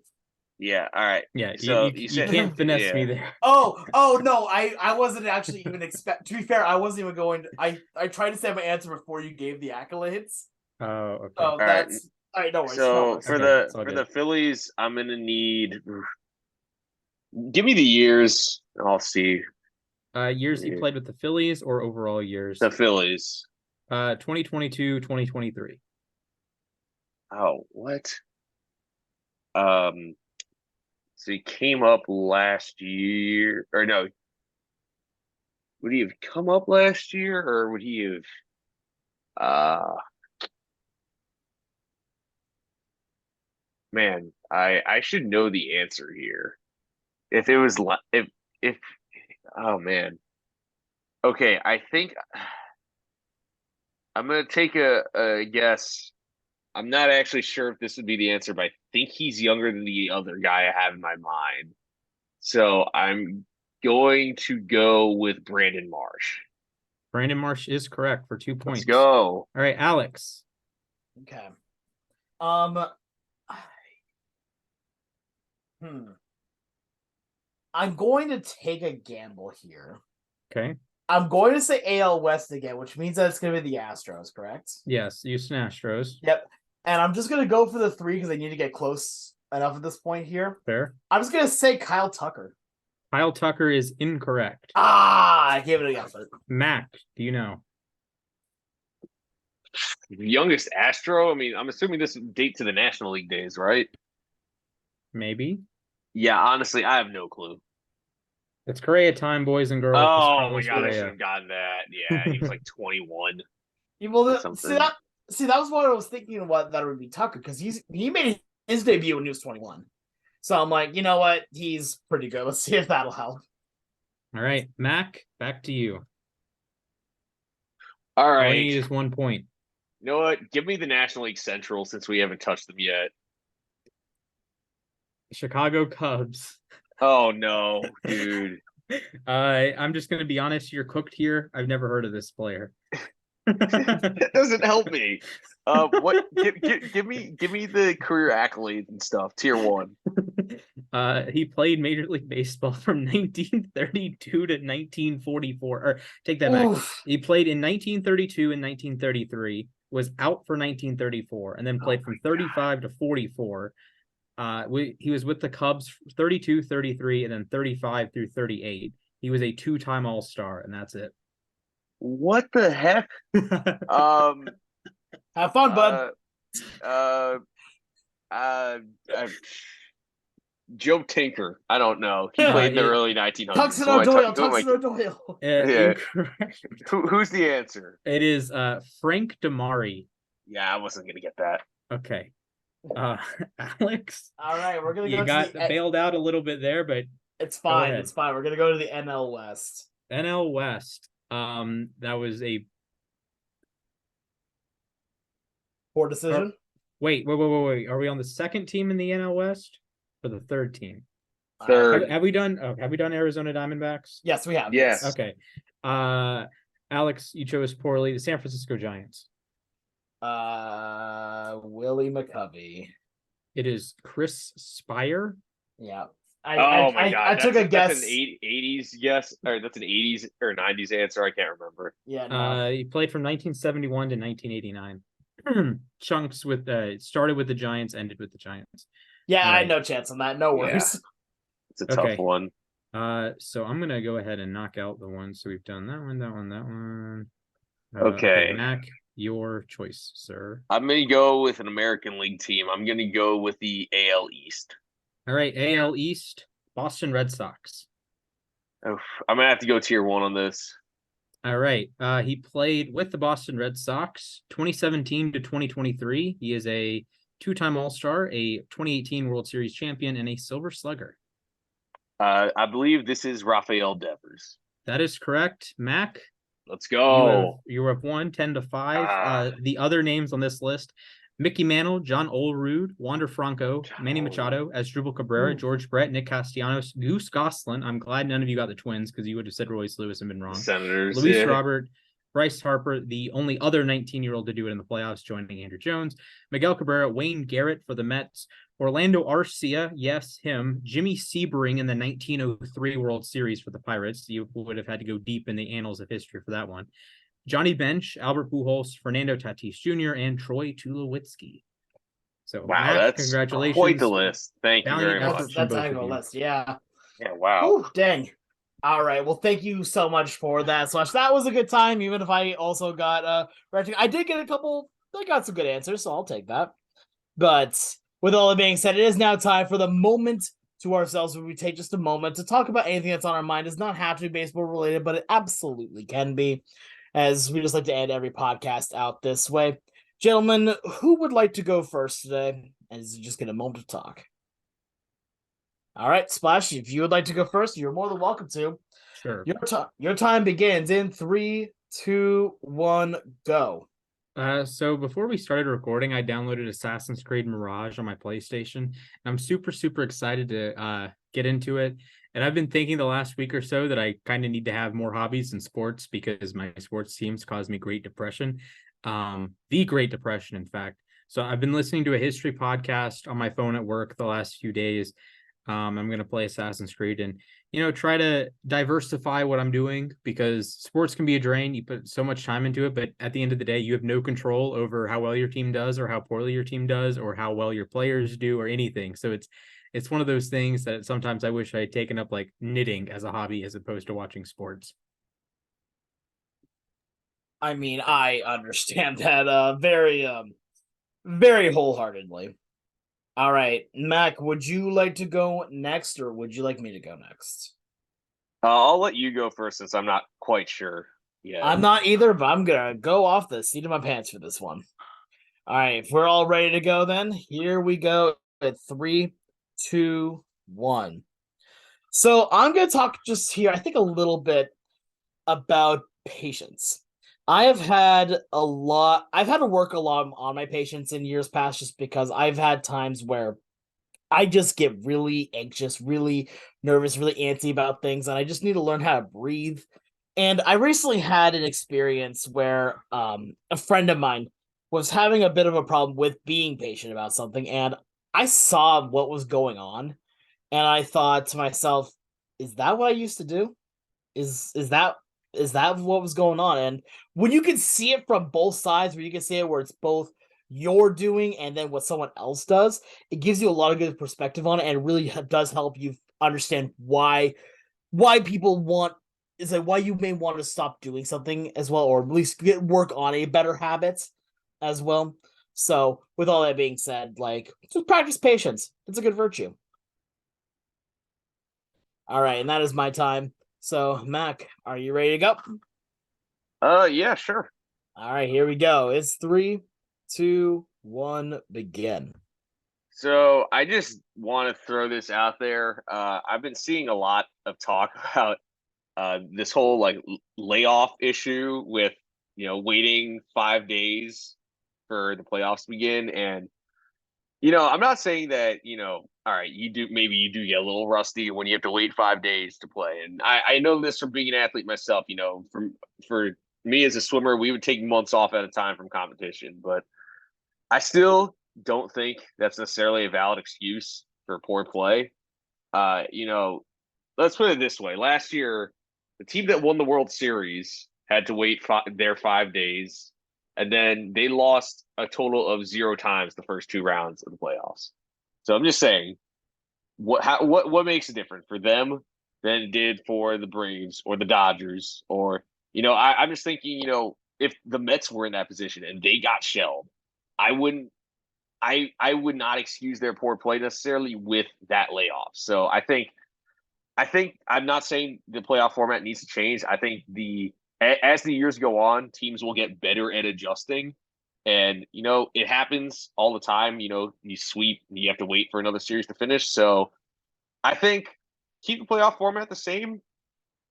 Yeah. All right. Yeah. So you said, can't finesse yeah. me there. Oh no. I wasn't actually even expect. To be fair, I wasn't even going. I tried to say my answer before you gave the accolades. Oh, okay. Oh, that's all right. No worries. So for the Phillies, I'm gonna need. Give me the years. I'll see. Years he played with the Phillies or overall years? The Phillies. 2022, 2023. Oh, what? So he came up last year, or no? Would he have come up last year, or would he have? Man, I should know the answer here. If it was if oh man. Okay, I think I'm gonna take a guess. I'm not actually sure if this would be the answer, but I think he's younger than the other guy I have in my mind. So I'm going to go with Brandon Marsh. Brandon Marsh is correct for 2 points. Let's go. All right, Alex. Okay. I'm going to take a gamble here. Okay. I'm going to say AL West again, which means that it's going to be the Astros, correct? Yes, Houston Astros. Yep. And I'm just going to go for the 3 because I need to get close enough at this point here. Fair. I'm just going to say Kyle Tucker. Kyle Tucker is incorrect. I gave it a effort. Mac, do you know? Youngest Astro? I mean, I'm assuming this would date to the National League days, right? Maybe. Yeah, honestly, I have no clue. It's Correa time, boys and girls. Oh my Carlos god, I Correa. should have gotten that. Yeah, he was like 21. See that was what I was thinking. What that would be Tucker because he made his debut when he was 21. So I'm like, you know what? He's pretty good. Let's see if that'll help. All right, Mac, back to you. All All right. I need is 1 point. You know what? Give me the National League Central since we haven't touched them yet. Chicago Cubs. Oh no, dude. I'm just gonna be honest. You're cooked here. I've never heard of this player. That doesn't help me. What? Give me the career accolades and stuff. Tier 1. He played Major League Baseball from 1932 to 1944. Or take that back. He played in 1932 and 1933. Was out for 1934, and then played from 35 to 44. He was with the Cubs 32, 33, and then 35 through 38. He was a 2-time All-Star, and that's it. What the heck? Have fun, bud. Joe Tinker. I don't know. He played in the early 1900s. Tuxedo Doyle. Yeah. Incorrect. Who's the answer? It is Frank Damari. Yeah, I wasn't gonna get that. Okay. Alex. All right, we're gonna go. You got bailed out a little bit there, but it's fine. It's fine. We're gonna go to the NL West. NL West. That was a poor decision. Wait. Are we on the second team in the NL West or the third team? Third. Have we done Arizona Diamondbacks? Yes, we have. Yes. Okay. Alex, you chose poorly. The San Francisco Giants. Willie McCovey. It is Chris Spire. Yeah. Oh my God. I took a guess. That's an 80s guess, or that's an 80s or 90s answer. I can't remember. Yeah, no. He played from 1971 to 1989. Chunks with started with the Giants, ended with the Giants. Yeah, All I right. had no chance on that. No worries. It's a tough one. So I'm gonna go ahead and knock out the one. So we've done that one. Okay. Mac, your choice, sir. I'm gonna go with an American League team. I'm gonna go with the AL East. All right, AL East, Boston Red Sox. Oof, I'm gonna have to go tier 1 on this. All right. He played with the Boston Red Sox 2017 to 2023. He is a two-time All-Star, a 2018 World Series champion, and a Silver Slugger. I believe this is Rafael Devers. That is correct. Mac, Let's go. you were up 10-5. The other names on this list: Mickey Mantle, John Olerud, Wander Franco, Manny Machado, Asdrubal Cabrera, George Brett, Nick Castellanos, Goose Goslin. I'm glad none of you got the Twins because you would have said Royce Lewis and been wrong. Senators. Luis Robert, Bryce Harper, the only other 19-year-old to do it in the playoffs, joining Andrew Jones, Miguel Cabrera, Wayne Garrett for the Mets, Orlando Arcia, yes, him, Jimmy Sebring in the 1903 World Series for the Pirates. You would have had to go deep in the annals of history for that one. Johnny Bench, Albert Pujols, Fernando Tatis Jr., and Troy Tulowitzki. So, wow, Matt, that's congratulations. quite the list. Thank you very much. That's a heck of a list. Yeah. Yeah, wow. Ooh, dang. All right. Well, thank you so much for that, Slash. That was a good time, even if I also got I did get I got some good answers, so I'll take that. But with all that being said, it is now time for the moment to ourselves where we take just a moment to talk about anything that's on our mind. It does not have to be baseball related, but it absolutely can be, as we just like to end every podcast out this way. Gentlemen, who would like to go first today? And just get a moment to talk. All right, Splash, if you would like to go first, you're more than welcome to. Sure. Your time begins in 3, 2, 1, go. So before we started recording, I downloaded Assassin's Creed Mirage on my PlayStation. I'm super excited to get into it. And I've been thinking the last week or so that I kind of need to have more hobbies in sports because my sports teams cause me great depression. The Great Depression, in fact. So I've been listening to a history podcast on my phone at work the last few days. I'm going to play Assassin's Creed and, try to diversify what I'm doing because sports can be a drain. You put so much time into it, but at the end of the day, you have no control over how well your team does or how poorly your team does or how well your players do or anything. So it's one of those things that sometimes I wish I had taken up like knitting as a hobby as opposed to watching sports. I mean, I understand that very wholeheartedly. All right, Mac, would you like to go next or would you like me to go next? I'll let you go first since I'm not quite sure. Yeah, I'm not either, but I'm going to go off the seat of my pants for this one. All right, if we're all ready to go then, here we go at 3, 2, 1. So I'm going to talk just here, I think a little bit about patience. I've had to work a lot on my patience in years past just because I've had times where I just get really anxious, really nervous, really antsy about things, and I just need to learn how to breathe. And I recently had an experience where a friend of mine was having a bit of a problem with being patient about something, and I saw what was going on, and I thought to myself, is that what I used to do? Is that what was going on? And when you can see it from both sides, where you can see it where it's both you're doing and then what someone else does, it gives you a lot of good perspective on it, and it really does help you understand why people want is like why you may want to stop doing something as well, or at least work on a better habits as well. So with all that being said, like, just practice patience. It's a good virtue. All right, and that is my time. So, Mac, are you ready to go? Yeah, sure. All right, here we go. It's 3, 2, 1, begin. So I just want to throw this out there. I've been seeing a lot of talk about this whole like layoff issue with waiting 5 days for the playoffs to begin, and I'm not saying that, all right, maybe you do get a little rusty when you have to wait 5 days to play. And I know this from being an athlete myself, for me as a swimmer, we would take months off at a time from competition, but I still don't think that's necessarily a valid excuse for poor play. Let's put it this way. Last year, the team that won the World Series had to wait their 5 days, and then they lost a total of 0 times the first 2 rounds of the playoffs. So I'm just saying, what makes it different for them than it did for the Braves or the Dodgers? Or, I'm just thinking, if the Mets were in that position and they got shelled, I would not excuse their poor play necessarily with that layoff. So I think I'm not saying the playoff format needs to change. I think as the years go on, teams will get better at adjusting. And, it happens all the time. You sweep, and you have to wait for another series to finish. So I think keep the playoff format the same.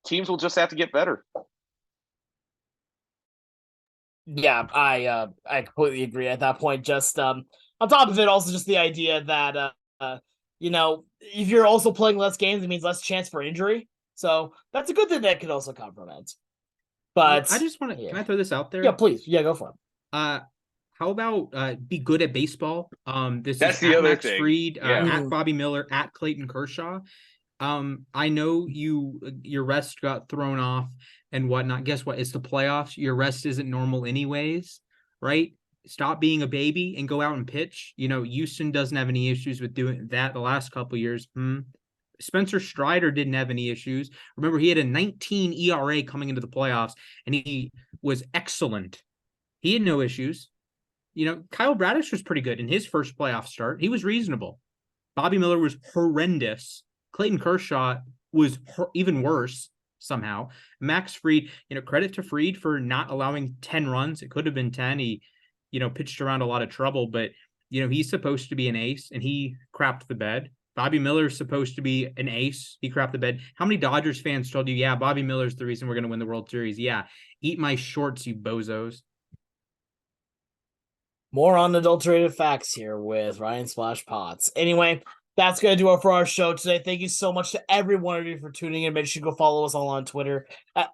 Teams will just have to get better. Yeah, I completely agree at that point. Just on top of it, also just the idea that if you're also playing less games, it means less chance for injury. So that's a good thing that could also come from it. But I just want to. Can I throw this out there? Yeah, please. Yeah, go for it. How about be good at baseball? That's is the at other Max thing. Fried, Yeah. at Bobby Miller, at Clayton Kershaw. I know your rest got thrown off and whatnot. Guess what? It's the playoffs. Your rest isn't normal anyways, right? Stop being a baby and go out and pitch. Houston doesn't have any issues with doing that the last couple of years. Spencer Strider didn't have any issues. Remember, he had a 19 ERA coming into the playoffs, and he was excellent. He had no issues. Kyle Bradish was pretty good in his first playoff start. He was reasonable. Bobby Miller was horrendous. Clayton Kershaw was even worse somehow. Max Fried, credit to Fried for not allowing 10 runs. It could have been 10. He, pitched around a lot of trouble, but, he's supposed to be an ace, and he crapped the bed. Bobby Miller's supposed to be an ace. He crapped the bed. How many Dodgers fans told you, yeah, Bobby Miller's the reason we're going to win the World Series? Yeah, eat my shorts, you bozos. More unadulterated facts here with Ryan Splash Potts. Anyway, that's going to do it for our show today. Thank you so much to every one of you for tuning in. Make sure you go follow us all on Twitter. The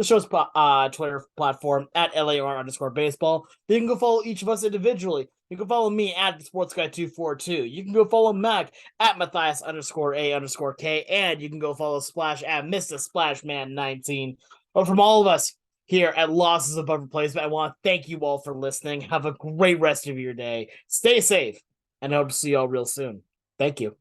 show's Twitter platform at LAR_baseball. You can go follow each of us individually. You can follow me at SportsGuy242. You can go follow Mac at Mathias_A_K. And you can go follow Splash at Mr. Splashman19. But from all of us here at Losses Above Replacement, I want to thank you all for listening. Have a great rest of your day. Stay safe. And I hope to see you all real soon. Thank you.